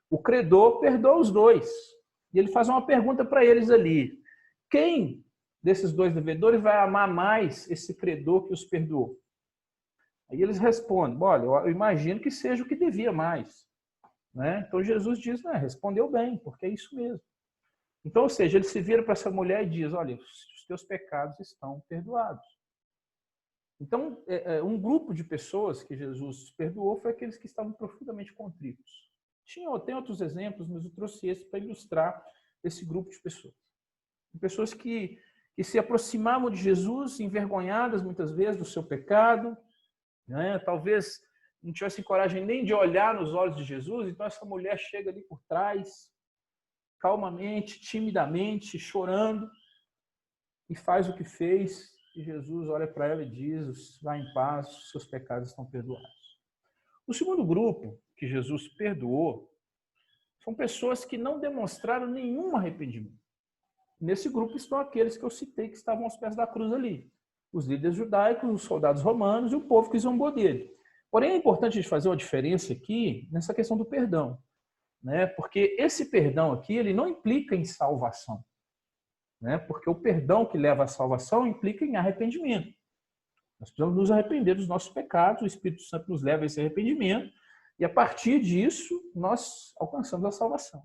O credor perdoa os dois. E ele faz uma pergunta para eles ali. Quem desses dois devedores vai amar mais esse credor que os perdoou? Aí eles respondem, olha, eu imagino que seja o que devia mais. Né? Então Jesus diz, respondeu bem, porque é isso mesmo. Então, ou seja, ele se vira para essa mulher e diz, olha, os teus pecados estão perdoados. Então, um grupo de pessoas que Jesus perdoou foi aqueles que estavam profundamente contritos. Tem outros exemplos, mas eu trouxe esse para ilustrar esse grupo de pessoas. Pessoas que se aproximavam de Jesus, envergonhadas muitas vezes do seu pecado, né? Talvez não tivessem coragem nem de olhar nos olhos de Jesus, então essa mulher chega ali por trás, calmamente, timidamente, chorando, e faz o que fez, e Jesus olha para ela e diz: vá em paz, os seus pecados estão perdoados. O segundo grupo que Jesus perdoou são pessoas que não demonstraram nenhum arrependimento. Nesse grupo estão aqueles que eu citei que estavam aos pés da cruz ali. Os líderes judaicos, os soldados romanos e o povo que zombou dele. Porém, é importante a gente fazer uma diferença aqui nessa questão do perdão, né? Porque esse perdão aqui, ele não implica em salvação, né? Porque o perdão que leva à salvação implica em arrependimento. Nós precisamos nos arrepender dos nossos pecados, o Espírito Santo nos leva a esse arrependimento, e a partir disso, nós alcançamos a salvação.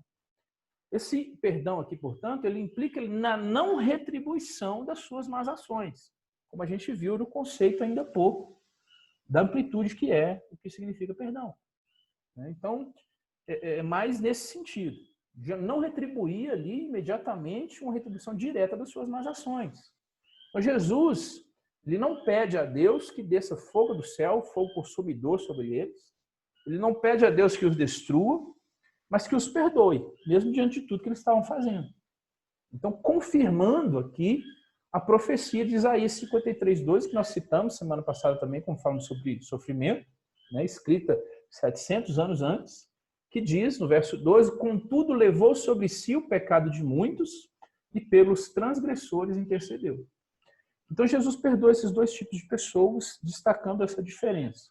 Esse perdão aqui, portanto, ele implica na não retribuição das suas más ações, como a gente viu no conceito ainda há pouco, da amplitude que é o que significa perdão. Então, é mais nesse sentido, de não retribuir ali imediatamente uma retribuição direta das suas más ações. Então, Jesus, ele não pede a Deus que desça fogo do céu, fogo consumidor sobre eles. Ele não pede a Deus que os destrua, mas que os perdoe, mesmo diante de tudo que eles estavam fazendo. Então, confirmando aqui a profecia de Isaías 53:12, que nós citamos semana passada também, como falamos sobre sofrimento, né, escrita 700 anos antes, que diz, no verso 12, contudo levou sobre si o pecado de muitos e pelos transgressores intercedeu. Então, Jesus perdoa esses dois tipos de pessoas, destacando essa diferença.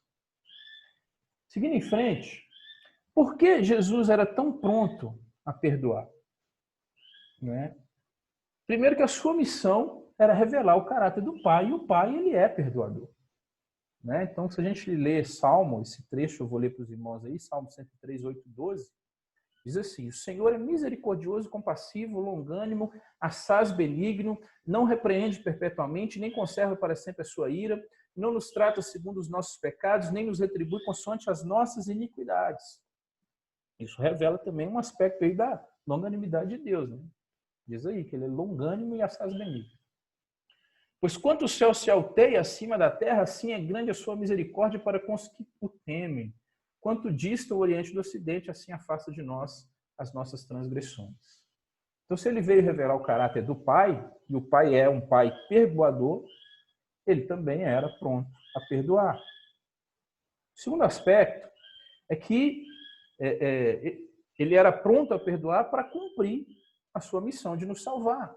Seguindo em frente, por que Jesus era tão pronto a perdoar? Né? Primeiro que a sua missão era revelar o caráter do Pai, e o Pai, ele é perdoador. Né? Então, se a gente lê Salmo, esse trecho eu vou ler para os irmãos aí, Salmo 103, 8, 12, diz assim: o Senhor é misericordioso, compassivo, longânimo, assaz benigno, não repreende perpetuamente, nem conserva para sempre a sua ira, não nos trata segundo os nossos pecados, nem nos retribui consoante as nossas iniquidades. Isso revela também um aspecto aí da longanimidade de Deus. Né? Diz aí que ele é longânimo e assaz benigno. Pois quanto o céu se alteia acima da terra, assim é grande a sua misericórdia para com os que o temem. Quanto dista o Oriente do Ocidente, assim afasta de nós as nossas transgressões. Então, se ele veio revelar o caráter do Pai, e o Pai é um Pai perdoador, ele também era pronto a perdoar. O segundo aspecto é que ele era pronto a perdoar para cumprir a sua missão de nos salvar.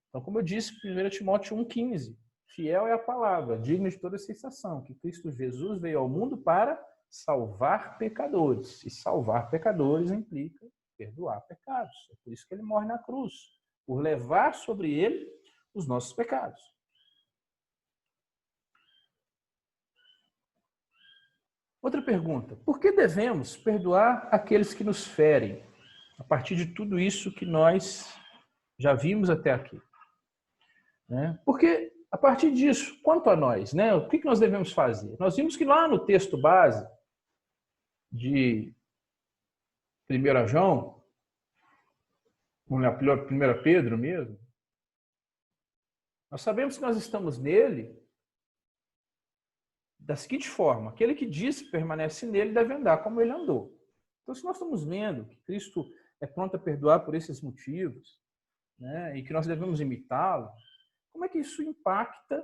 Então, como eu disse, 1 Timóteo 1,15, fiel é a palavra, digna de toda sensação, que Cristo Jesus veio ao mundo para salvar pecadores. E salvar pecadores implica perdoar pecados. É por isso que ele morre na cruz, por levar sobre ele os nossos pecados. Outra pergunta: por que devemos perdoar aqueles que nos ferem? A partir de tudo isso que nós já vimos até aqui. Porque, a partir disso, quanto a nós, né, o que nós devemos fazer? Nós vimos que lá no texto base de 1 João, 1 Pedro mesmo, nós sabemos que nós estamos nele da seguinte forma: aquele que diz que permanece nele deve andar como ele andou. Então, se nós estamos vendo que Cristo é pronto a perdoar por esses motivos, né, e que nós devemos imitá-lo, como é que isso impacta?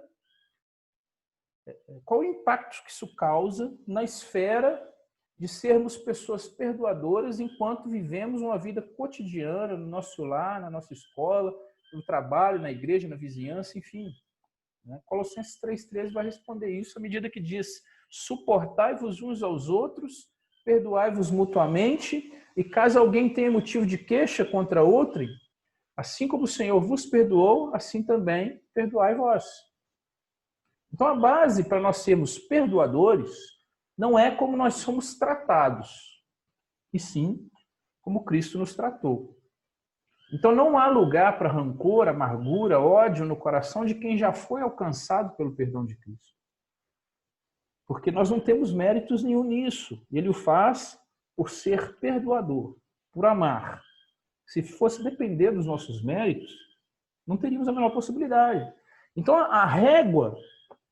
Qual o impacto que isso causa na esfera de sermos pessoas perdoadoras enquanto vivemos uma vida cotidiana no nosso lar, na nossa escola, no trabalho, na igreja, na vizinhança, enfim? Colossenses 3,13 vai responder isso à medida que diz: suportai-vos uns aos outros, perdoai-vos mutuamente, e caso alguém tenha motivo de queixa contra outrem, assim como o Senhor vos perdoou, assim também perdoai vós. Então, a base para nós sermos perdoadores não é como nós somos tratados, e sim como Cristo nos tratou. Então, não há lugar para rancor, amargura, ódio no coração de quem já foi alcançado pelo perdão de Cristo. Porque nós não temos méritos nenhum nisso. Ele o faz por ser perdoador, por amar. Se fosse depender dos nossos méritos, não teríamos a menor possibilidade. Então, a régua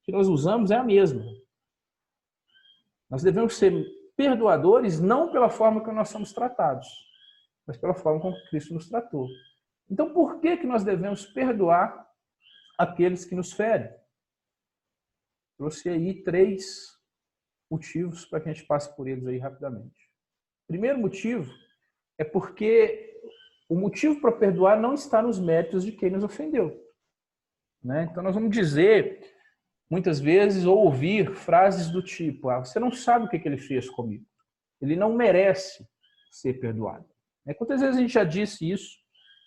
que nós usamos é a mesma. Nós devemos ser perdoadores não pela forma que nós somos tratados, mas pela forma como Cristo nos tratou. Então, por que nós devemos perdoar aqueles que nos ferem. Trouxe aí 3 motivos para que a gente passe por eles aí rapidamente. Primeiro motivo é porque o motivo para perdoar não está nos méritos de quem nos ofendeu, né? Então nós vamos dizer, muitas vezes, ou ouvir frases do tipo: você não sabe o que ele fez comigo. Ele não merece ser perdoado. Quantas vezes a gente já disse isso,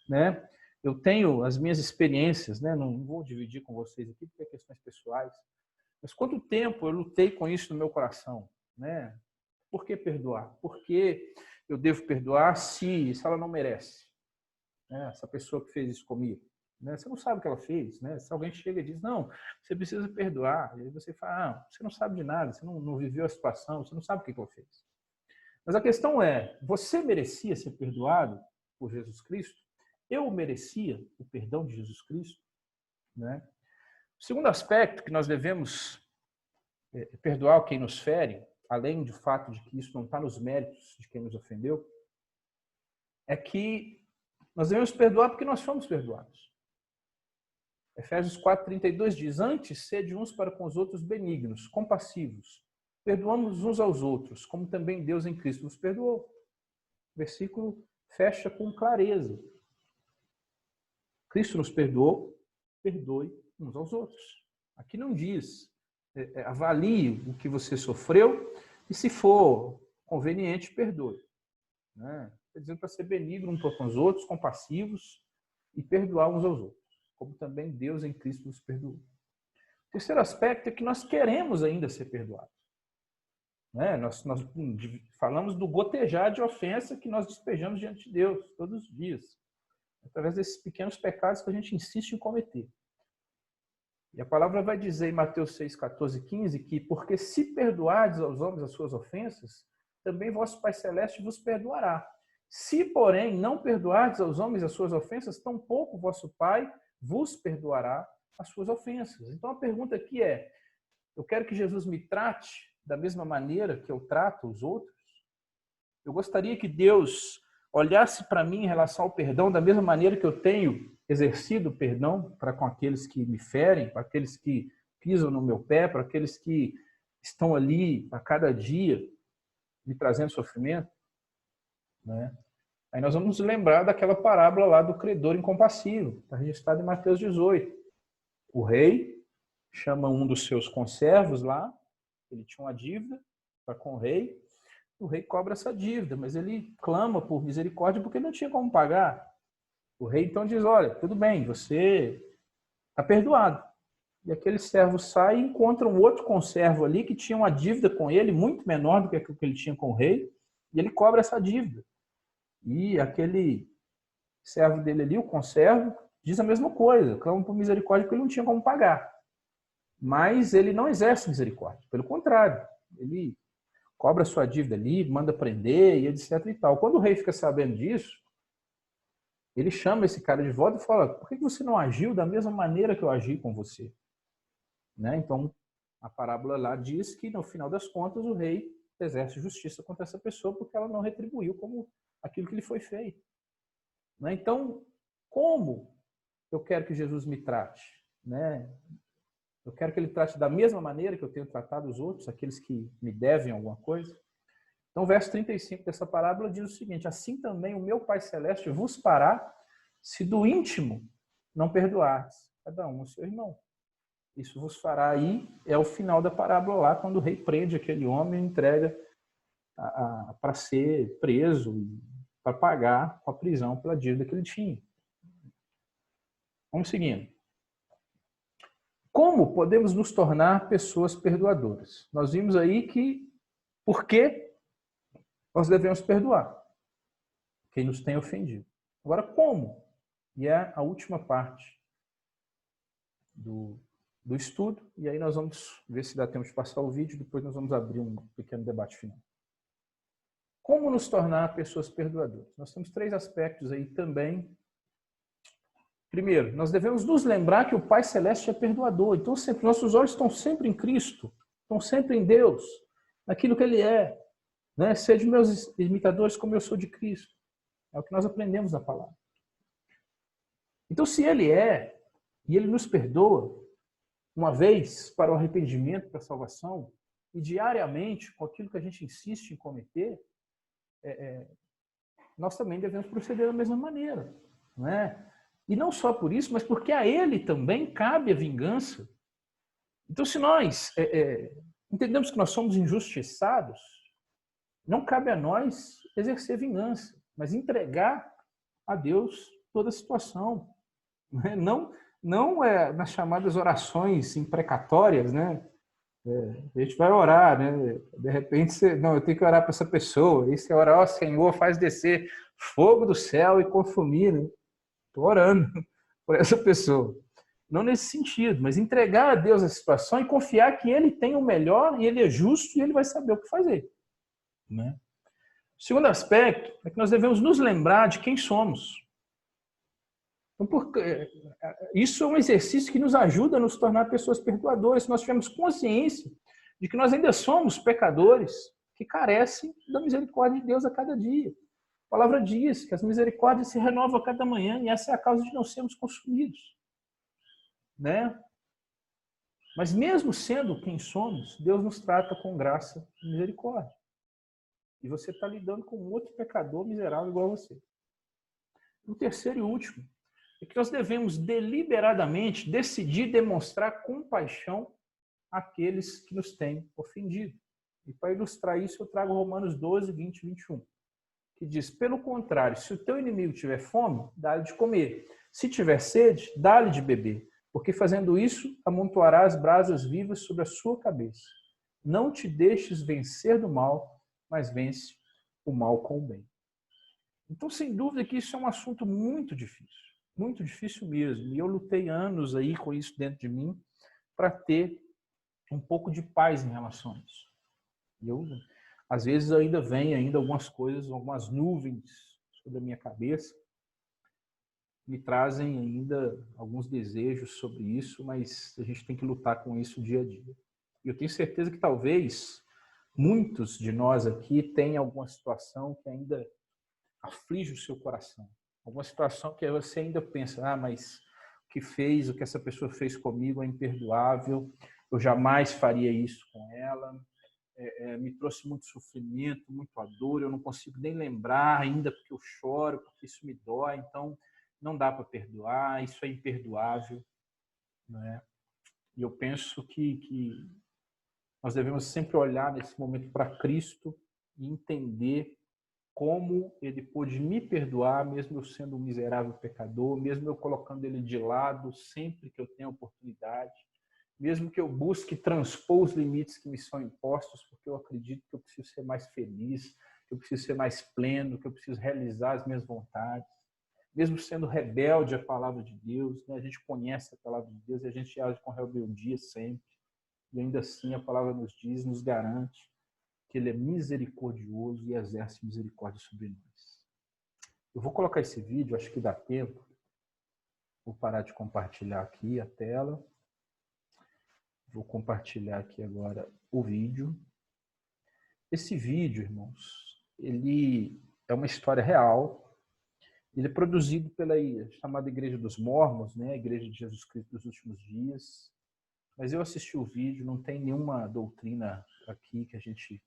né? Eu tenho as minhas experiências, né? Não vou dividir com vocês aqui porque é questões pessoais. Mas quanto tempo eu lutei com isso no meu coração, né? Por que perdoar? Por que eu devo perdoar se ela não merece? Né? Essa pessoa que fez isso comigo. Né? Você não sabe o que ela fez. Né? Se alguém chega e diz: não, você precisa perdoar. E aí você fala: você não sabe de nada, você não viveu a situação, você não sabe o que ela fez. Mas a questão é: você merecia ser perdoado por Jesus Cristo? Eu merecia o perdão de Jesus Cristo? Né? O segundo aspecto que nós devemos perdoar quem nos fere, além do fato de que isso não está nos méritos de quem nos ofendeu, é que nós devemos perdoar porque nós fomos perdoados. Efésios 4:32 diz: antes, sede uns para com os outros benignos, compassivos, perdoamos uns aos outros, como também Deus em Cristo nos perdoou. O versículo fecha com clareza. Cristo nos perdoou, perdoe uns aos outros. Aqui não diz: avalie o que você sofreu e, se for conveniente, perdoe. Está dizendo para ser benigno uns com os outros, compassivos e perdoar uns aos outros, como também Deus em Cristo nos perdoou. O terceiro aspecto é que nós queremos ainda ser perdoados. Nós falamos do gotejar de ofensa que nós despejamos diante de Deus todos os dias, através desses pequenos pecados que a gente insiste em cometer. E a palavra vai dizer em Mateus 6, 14 e 15 que: porque se perdoardes aos homens as suas ofensas, também vosso Pai Celeste vos perdoará. Se, porém, não perdoardes aos homens as suas ofensas, tampouco vosso Pai vos perdoará as suas ofensas. Então a pergunta aqui é: eu quero que Jesus me trate da mesma maneira que eu trato os outros? Eu gostaria que Deus olhasse para mim em relação ao perdão da mesma maneira que eu tenho exercido o perdão para com aqueles que me ferem, para aqueles que pisam no meu pé, para aqueles que estão ali a cada dia me trazendo sofrimento, né? Aí nós vamos lembrar daquela parábola lá do credor incompassivo, está registrado em Mateus 18. O rei chama um dos seus conservos lá, ele tinha uma dívida para com o rei cobra essa dívida, mas ele clama por misericórdia porque não tinha como pagar. O rei então diz: olha, tudo bem, você está perdoado. E aquele servo sai e encontra um outro conservo ali que tinha uma dívida com ele muito menor do que aquilo que ele tinha com o rei, e ele cobra essa dívida. E aquele servo dele ali, o conservo, diz a mesma coisa, clama por misericórdia porque ele não tinha como pagar. Mas ele não exerce misericórdia, pelo contrário, ele cobra sua dívida ali, manda prender e etc e tal. Quando o rei fica sabendo disso, ele chama esse cara de volta e fala: por que você não agiu da mesma maneira que eu agi com você? Então, a parábola lá diz que, no final das contas, o rei exerce justiça contra essa pessoa porque ela não retribuiu como aquilo que lhe foi feito. Então, como eu quero que Jesus me trate? Eu quero que ele trate da mesma maneira que eu tenho tratado os outros, aqueles que me devem alguma coisa. Então, o verso 35 dessa parábola diz o seguinte: assim também o meu Pai Celeste vos fará, se do íntimo não perdoardes cada um o seu irmão. Isso vos fará aí, é o final da parábola lá, quando o rei prende aquele homem e entrega para ser preso, para pagar com a prisão pela dívida que ele tinha. Vamos seguindo. Como podemos nos tornar pessoas perdoadoras? Nós vimos aí que por que nós devemos perdoar quem nos tem ofendido. Agora, como? E é a última parte do estudo, e aí nós vamos ver se dá tempo de passar o vídeo, depois nós vamos abrir um pequeno debate final. Como nos tornar pessoas perdoadoras? Nós temos 3 aspectos aí também. Primeiro, nós devemos nos lembrar que o Pai Celeste é perdoador. Então, sempre, nossos olhos estão sempre em Cristo, estão sempre em Deus, naquilo que Ele é. Sede meus imitadores como eu sou de Cristo. É o que nós aprendemos na palavra. Então, se Ele é, E ele nos perdoa uma vez para o arrependimento, para a salvação, e diariamente, com aquilo que a gente insiste em cometer, nós também devemos proceder da mesma maneira. Não é? E não só por isso, mas porque a ele também cabe a vingança. Então, se nós entendemos que nós somos injustiçados, não cabe a nós exercer vingança, mas entregar a Deus toda a situação. Não nas chamadas orações imprecatórias, né? A gente vai orar, né? De repente, eu tenho que orar para essa pessoa. Isso é orar, ó Senhor, faz descer fogo do céu e consumir, né? Estou orando por essa pessoa. Não nesse sentido, mas entregar a Deus a situação e confiar que Ele tem o melhor e Ele é justo e Ele vai saber o que fazer. Né? O segundo aspecto é que nós devemos nos lembrar de quem somos. Então, isso é um exercício que nos ajuda a nos tornar pessoas perdoadoras. Se nós tivermos consciência de que nós ainda somos pecadores que carecem da misericórdia de Deus a cada dia. A palavra diz que as misericórdias se renovam a cada manhã e essa é a causa de não sermos consumidos. Né? Mas mesmo sendo quem somos, Deus nos trata com graça e misericórdia. E você está lidando com um outro pecador miserável igual a você. O terceiro e último é que nós devemos deliberadamente decidir demonstrar compaixão àqueles que nos têm ofendido. E para ilustrar isso, eu trago Romanos 12, 20 e 21, que diz, pelo contrário, se o teu inimigo tiver fome, dá-lhe de comer. Se tiver sede, dá-lhe de beber, porque fazendo isso, amontoarás brasas vivas sobre a sua cabeça. Não te deixes vencer do mal, mas vence o mal com o bem. Então, sem dúvida que isso é um assunto muito difícil mesmo. E eu lutei anos aí com isso dentro de mim para ter um pouco de paz em relação a isso. E às vezes ainda vem algumas coisas, algumas nuvens sobre a minha cabeça, me trazem ainda alguns desejos sobre isso, mas a gente tem que lutar com isso dia a dia. E eu tenho certeza que talvez muitos de nós aqui tenham alguma situação que ainda aflige o seu coração. Alguma situação que você ainda pensa, mas o que essa pessoa fez comigo é imperdoável, eu jamais faria isso com ela, me trouxe muito sofrimento, muita dor, eu não consigo nem lembrar ainda porque eu choro, porque isso me dói, então não dá para perdoar, isso é imperdoável. Né? E eu penso que nós devemos sempre olhar nesse momento para Cristo e entender como Ele pôde me perdoar, mesmo eu sendo um miserável pecador, mesmo eu colocando Ele de lado sempre que eu tenho oportunidade, mesmo que eu busque transpor os limites que me são impostos, porque eu acredito que eu preciso ser mais feliz, que eu preciso ser mais pleno, que eu preciso realizar as minhas vontades. Mesmo sendo rebelde à palavra de Deus, né? A gente conhece a palavra de Deus e a gente age com rebeldia sempre. E ainda assim a palavra nos diz, nos garante que Ele é misericordioso e exerce misericórdia sobre nós. Eu vou colocar esse vídeo, acho que dá tempo. Vou parar de compartilhar aqui a tela. Vou compartilhar aqui agora o vídeo. Esse vídeo, irmãos, ele é uma história real. Ele é produzido pela chamada Igreja dos Mórmons, né? A Igreja de Jesus Cristo dos Últimos Dias. Mas eu assisti o vídeo, não tem nenhuma doutrina aqui que a gente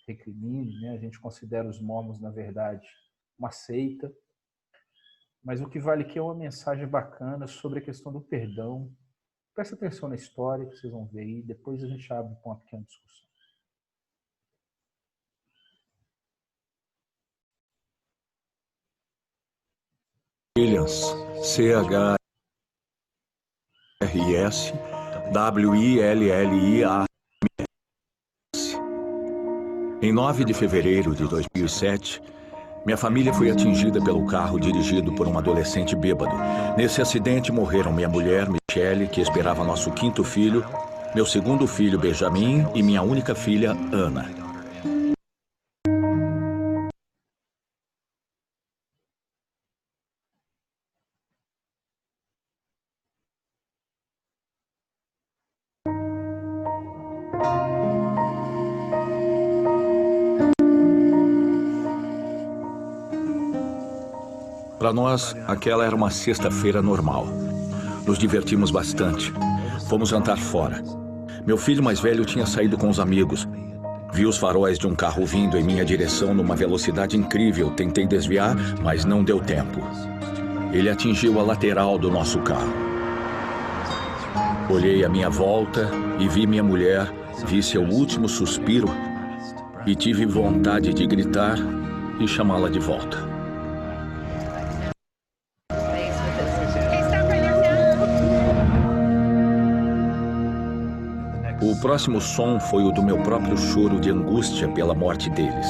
recrimine, né? A gente considera os Mórmons, na verdade, uma seita. Mas o que vale aqui é uma mensagem bacana sobre a questão do perdão. Presta atenção na história que vocês vão ver aí, depois a gente abre para uma pequena discussão. Williams, C-H-R-I-S, W-I-L-L-I-A. Em 9 de fevereiro de 2007, minha família foi atingida pelo carro dirigido por um adolescente bêbado. Nesse acidente morreram minha mulher, Michele, que esperava nosso 5º filho, meu 2º filho, Benjamin, e minha única filha, Ana. Para nós, aquela era uma sexta-feira normal. Nos divertimos bastante. Fomos jantar fora. Meu filho mais velho tinha saído com os amigos. Vi os faróis de um carro vindo em minha direção numa velocidade incrível. Tentei desviar, mas não deu tempo. Ele atingiu a lateral do nosso carro. Olhei à minha volta e vi minha mulher, vi seu último suspiro e tive vontade de gritar e chamá-la de volta. O próximo som foi o do meu próprio choro de angústia pela morte deles.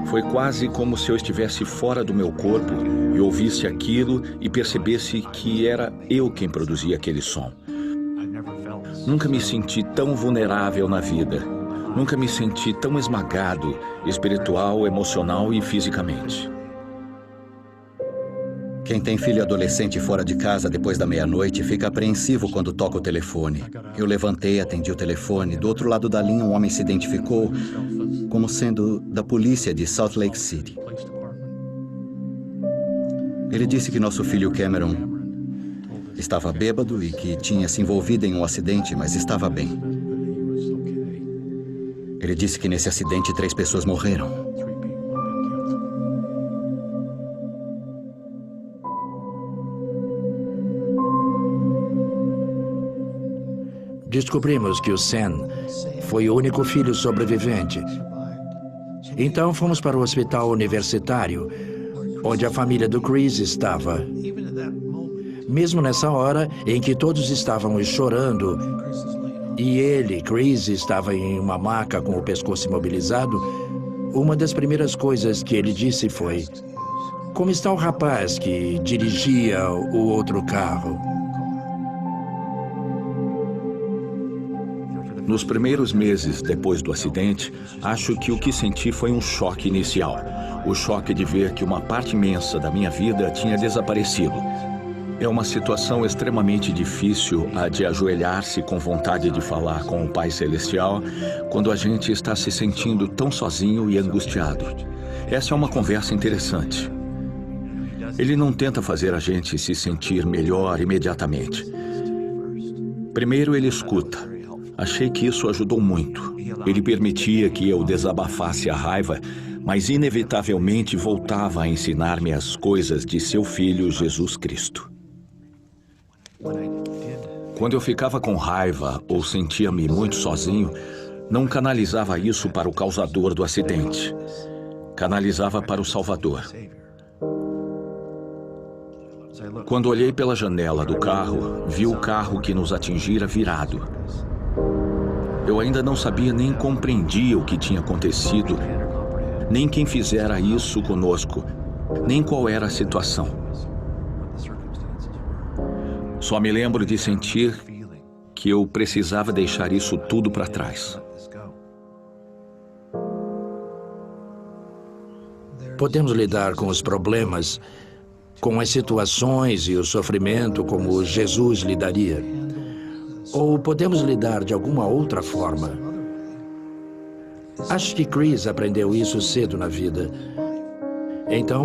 Foi quase como se eu estivesse fora do meu corpo e ouvisse aquilo e percebesse que era eu quem produzia aquele som. Nunca me senti tão vulnerável na vida. Nunca me senti tão esmagado, espiritual, emocional e fisicamente. Quem tem filho adolescente fora de casa depois da meia-noite fica apreensivo quando toca o telefone. Eu levantei, atendi o telefone. Do outro lado da linha, um homem se identificou como sendo da polícia de Salt Lake City. Ele disse que nosso filho Cameron estava bêbado e que tinha se envolvido em um acidente, mas estava bem. Ele disse que nesse acidente 3 pessoas morreram. Descobrimos que o Sam foi o único filho sobrevivente. Então fomos para o hospital universitário, onde a família do Chris estava. Mesmo nessa hora em que todos estavam chorando e ele, Chris, estava em uma maca com o pescoço imobilizado, uma das primeiras coisas que ele disse foi: "Como está o rapaz que dirigia o outro carro?" Nos primeiros meses depois do acidente, acho que o que senti foi um choque inicial. O choque de ver que uma parte imensa da minha vida tinha desaparecido. É uma situação extremamente difícil a de ajoelhar-se com vontade de falar com o Pai Celestial quando a gente está se sentindo tão sozinho e angustiado. Essa é uma conversa interessante. Ele não tenta fazer a gente se sentir melhor imediatamente. Primeiro ele escuta. Achei que isso ajudou muito. Ele permitia que eu desabafasse a raiva, mas inevitavelmente voltava a ensinar-me as coisas de seu Filho Jesus Cristo. Quando eu ficava com raiva ou sentia-me muito sozinho, não canalizava isso para o causador do acidente. Canalizava para o Salvador. Quando olhei pela janela do carro, vi o carro que nos atingira virado. Eu ainda não sabia nem compreendia o que tinha acontecido, nem quem fizera isso conosco, nem qual era a situação. Só me lembro de sentir que eu precisava deixar isso tudo para trás. Podemos lidar com os problemas, com as situações e o sofrimento como Jesus lidaria. Ou podemos lidar de alguma outra forma. Acho que Chris aprendeu isso cedo na vida. Então,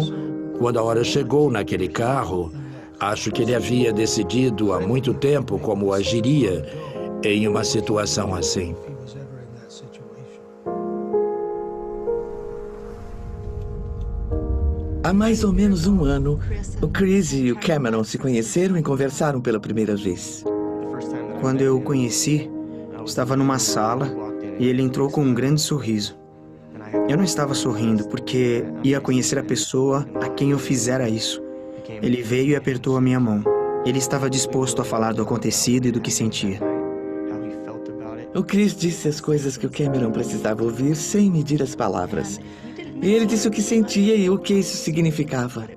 quando a hora chegou naquele carro, acho que ele havia decidido há muito tempo como agiria em uma situação assim. Há mais ou menos um ano, o Chris e o Cameron se conheceram e conversaram pela primeira vez. Quando eu o conheci, estava numa sala e ele entrou com um grande sorriso. Eu não estava sorrindo porque ia conhecer a pessoa a quem eu fizera isso. Ele veio e apertou a minha mão. Ele estava disposto a falar do acontecido e do que sentia. O Chris disse as coisas que o Cameron precisava ouvir sem medir as palavras. E ele disse o que sentia e o que isso significava.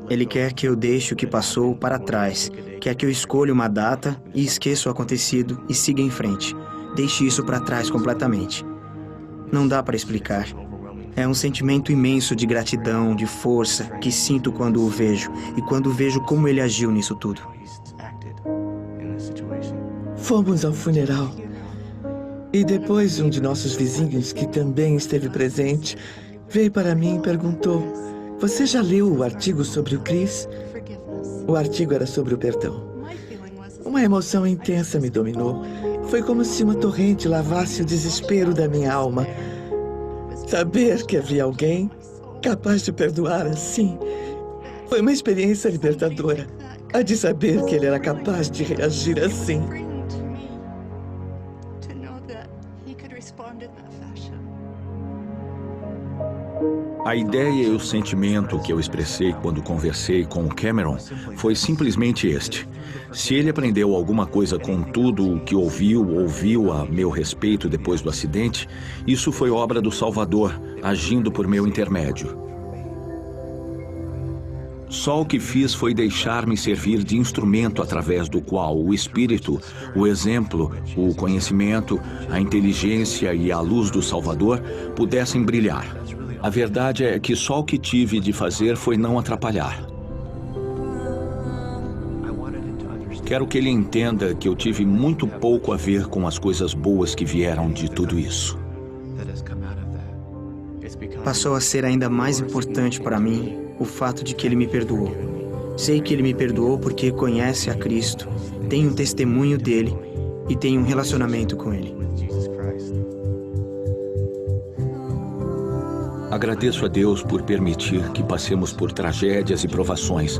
Ele quer que eu deixe o que passou para trás. Quer que eu escolha uma data e esqueça o acontecido e siga em frente. Deixe isso para trás completamente. Não dá para explicar. É um sentimento imenso de gratidão, de força, que sinto quando o vejo. E quando vejo como ele agiu nisso tudo. Fomos ao funeral. E depois um de nossos vizinhos, que também esteve presente, veio para mim e perguntou: "Você já leu o artigo sobre o Chris?" O artigo era sobre o perdão. Uma emoção intensa me dominou. Foi como se uma torrente lavasse o desespero da minha alma. Saber que havia alguém capaz de perdoar assim foi uma experiência libertadora. A de saber que ele era capaz de reagir assim. A ideia e o sentimento que eu expressei quando conversei com o Cameron foi simplesmente este. Se ele aprendeu alguma coisa com tudo o que ouviu a meu respeito depois do acidente, isso foi obra do Salvador, agindo por meu intermédio. Só o que fiz foi deixar-me servir de instrumento através do qual o Espírito, o exemplo, o conhecimento, a inteligência e a luz do Salvador pudessem brilhar. A verdade é que só o que tive de fazer foi não atrapalhar. Quero que ele entenda que eu tive muito pouco a ver com as coisas boas que vieram de tudo isso. Passou a ser ainda mais importante para mim o fato de que ele me perdoou. Sei que ele me perdoou porque conhece a Cristo, tem um testemunho dele e tem um relacionamento com ele. Agradeço a Deus por permitir que passemos por tragédias e provações.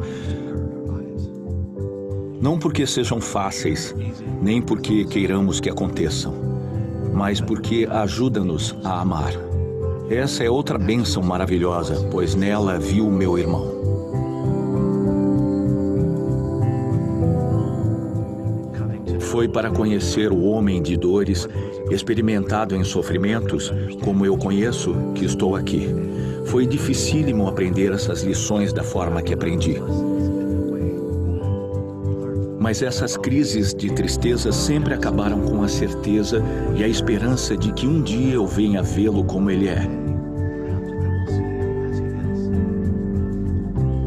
Não porque sejam fáceis, nem porque queiramos que aconteçam, mas porque ajuda-nos a amar. Essa é outra bênção maravilhosa, pois nela vi o meu irmão. Foi para conhecer o homem de dores, experimentado em sofrimentos, como eu conheço, que estou aqui. Foi dificílimo aprender essas lições da forma que aprendi. Mas essas crises de tristeza sempre acabaram com a certeza e a esperança de que um dia eu venha vê-lo como ele é.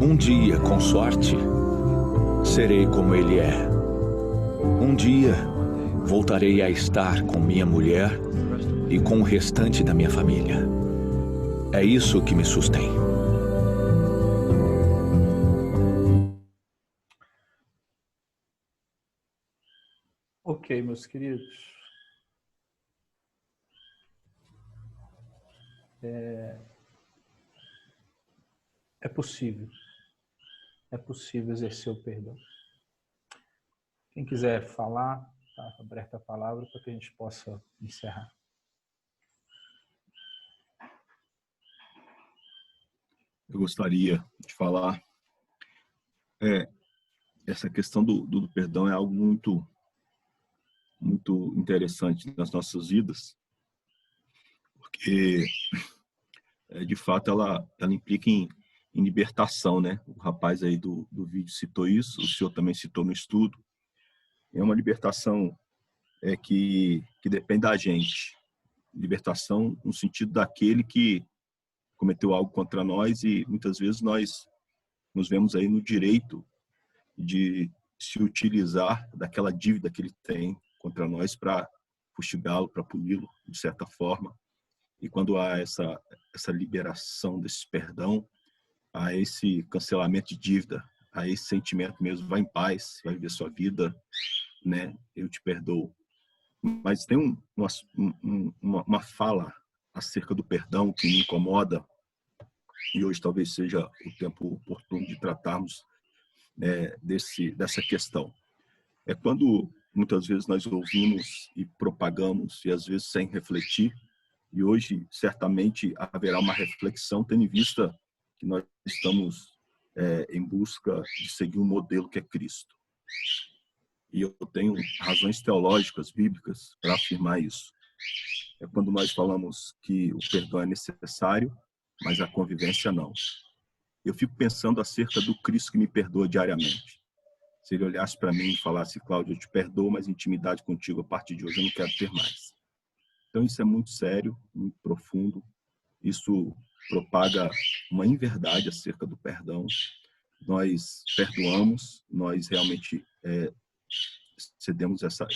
Um dia, com sorte, serei como ele é. Um dia, voltarei a estar com minha mulher e com o restante da minha família. É isso que me sustém. Ok, meus queridos. É possível. É possível exercer o perdão. Quem quiser falar, está aberta a palavra para que a gente possa encerrar. Eu gostaria de falar. Essa questão do perdão é algo muito interessante nas nossas vidas, porque de fato ela implica em libertação, né? O rapaz aí do vídeo citou isso, o senhor também citou no estudo. É uma libertação que depende da gente. Libertação no sentido daquele que cometeu algo contra nós e muitas vezes nós nos vemos aí no direito de se utilizar daquela dívida que ele tem contra nós para fustigá-lo, para puni-lo de certa forma. E quando há essa liberação desse perdão, há esse cancelamento de dívida, há esse sentimento mesmo, vai em paz, vai viver sua vida, né? Eu te perdoo. Mas tem uma fala acerca do perdão que me incomoda, e hoje talvez seja o tempo oportuno de tratarmos dessa questão. É quando muitas vezes nós ouvimos e propagamos, e às vezes sem refletir, e hoje certamente haverá uma reflexão, tendo em vista que nós estamos em busca de seguir um modelo que é Cristo. E eu tenho razões teológicas, bíblicas, para afirmar isso. É quando nós falamos que o perdão é necessário, mas a convivência não. Eu fico pensando acerca do Cristo que me perdoa diariamente. Se ele olhasse para mim e falasse, Cláudio, eu te perdoo, mas intimidade contigo a partir de hoje eu não quero ter mais. Então isso é muito sério, muito profundo. Isso propaga uma inverdade acerca do perdão. Nós perdoamos, nós realmente cedemos essa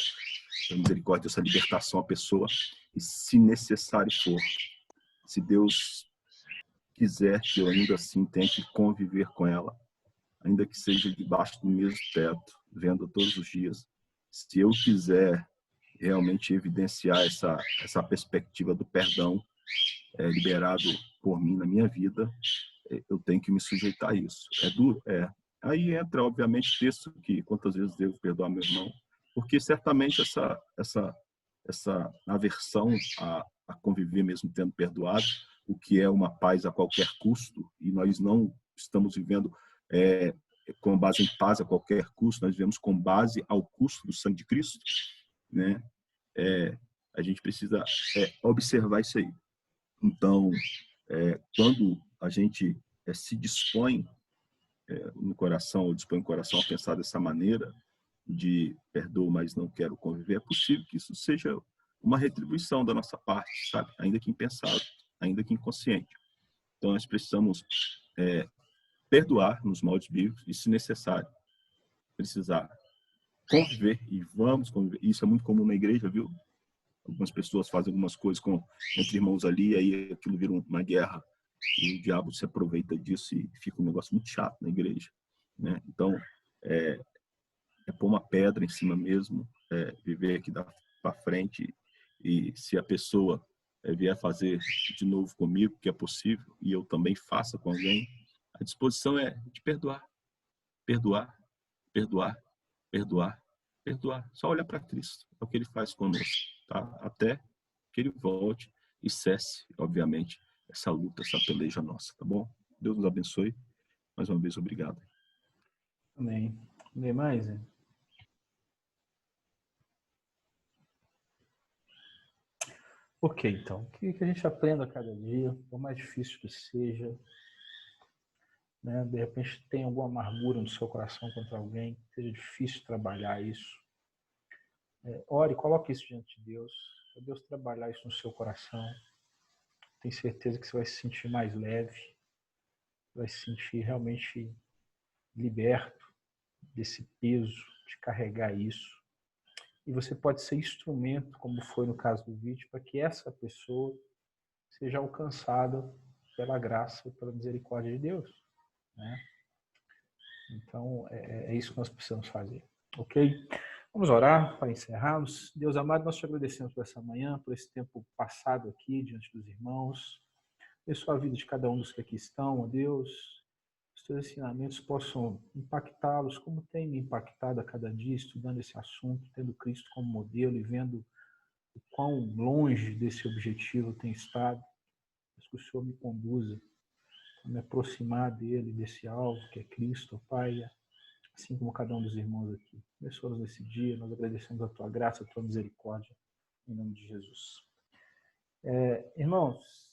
misericórdia, essa libertação à pessoa. E se necessário for, se Deus quiser que eu ainda assim tenha que conviver com ela, ainda que seja debaixo do mesmo teto, vendo todos os dias. Se eu quiser realmente evidenciar essa perspectiva do perdão liberado por mim na minha vida, eu tenho que me sujeitar a isso. É duro? É. Aí entra, obviamente, o texto que quantas vezes devo perdoar meu irmão, porque certamente essa aversão a conviver mesmo tendo perdoado, o que é uma paz a qualquer custo, e nós não estamos vivendo com base em paz a qualquer custo, nós vivemos com base ao custo do sangue de Cristo, né? A gente precisa observar isso aí. Então, quando a gente se dispõe no coração, ou dispõe o coração a pensar dessa maneira, de perdoo, mas não quero conviver, é possível que isso seja uma retribuição da nossa parte, sabe? Ainda que impensado, ainda que inconsciente. Então, nós precisamos perdoar nos moldes bíblicos e, se necessário, precisar conviver, e vamos conviver. Isso é muito comum na igreja, viu? Algumas pessoas fazem algumas coisas entre irmãos ali, aí aquilo vira uma guerra, e o diabo se aproveita disso e fica um negócio muito chato na igreja, né? Então, é pôr uma pedra em cima mesmo, viver aqui para frente, e se a pessoa vier fazer de novo comigo, que é possível, e eu também faça com alguém, a disposição é de perdoar, perdoar, perdoar, perdoar, perdoar. Só olhar para Cristo, é o que Ele faz conosco, tá? Até que Ele volte e cesse, obviamente, essa luta, essa peleja nossa, tá bom? Deus nos abençoe. Mais uma vez, obrigado. Amém. Alguém mais, hein? Ok, então, que a gente aprenda a cada dia, por mais difícil que seja, né? De repente tem alguma amargura no seu coração contra alguém, seja difícil trabalhar isso. Ore, coloque isso diante de Deus, para Deus trabalhar isso no seu coração. Tenho certeza que você vai se sentir mais leve, vai se sentir realmente liberto desse peso, de carregar isso. E você pode ser instrumento, como foi no caso do vídeo, para que essa pessoa seja alcançada pela graça e pela misericórdia de Deus, né? Então, é isso que nós precisamos fazer, ok? Vamos orar para encerrarmos. Deus amado, nós te agradecemos por essa manhã, por esse tempo passado aqui diante dos irmãos. Abençoa a vida de cada um dos que aqui estão, ó Deus. Os teus ensinamentos possam impactá-los, como tem me impactado a cada dia, estudando esse assunto, tendo Cristo como modelo e vendo o quão longe desse objetivo tem estado. Que o Senhor me conduza a me aproximar dele, desse alvo que é Cristo, ó Pai, assim como cada um dos irmãos aqui. Abençoa-nos nesse dia, nós agradecemos a tua graça, a tua misericórdia, em nome de Jesus. Irmãos,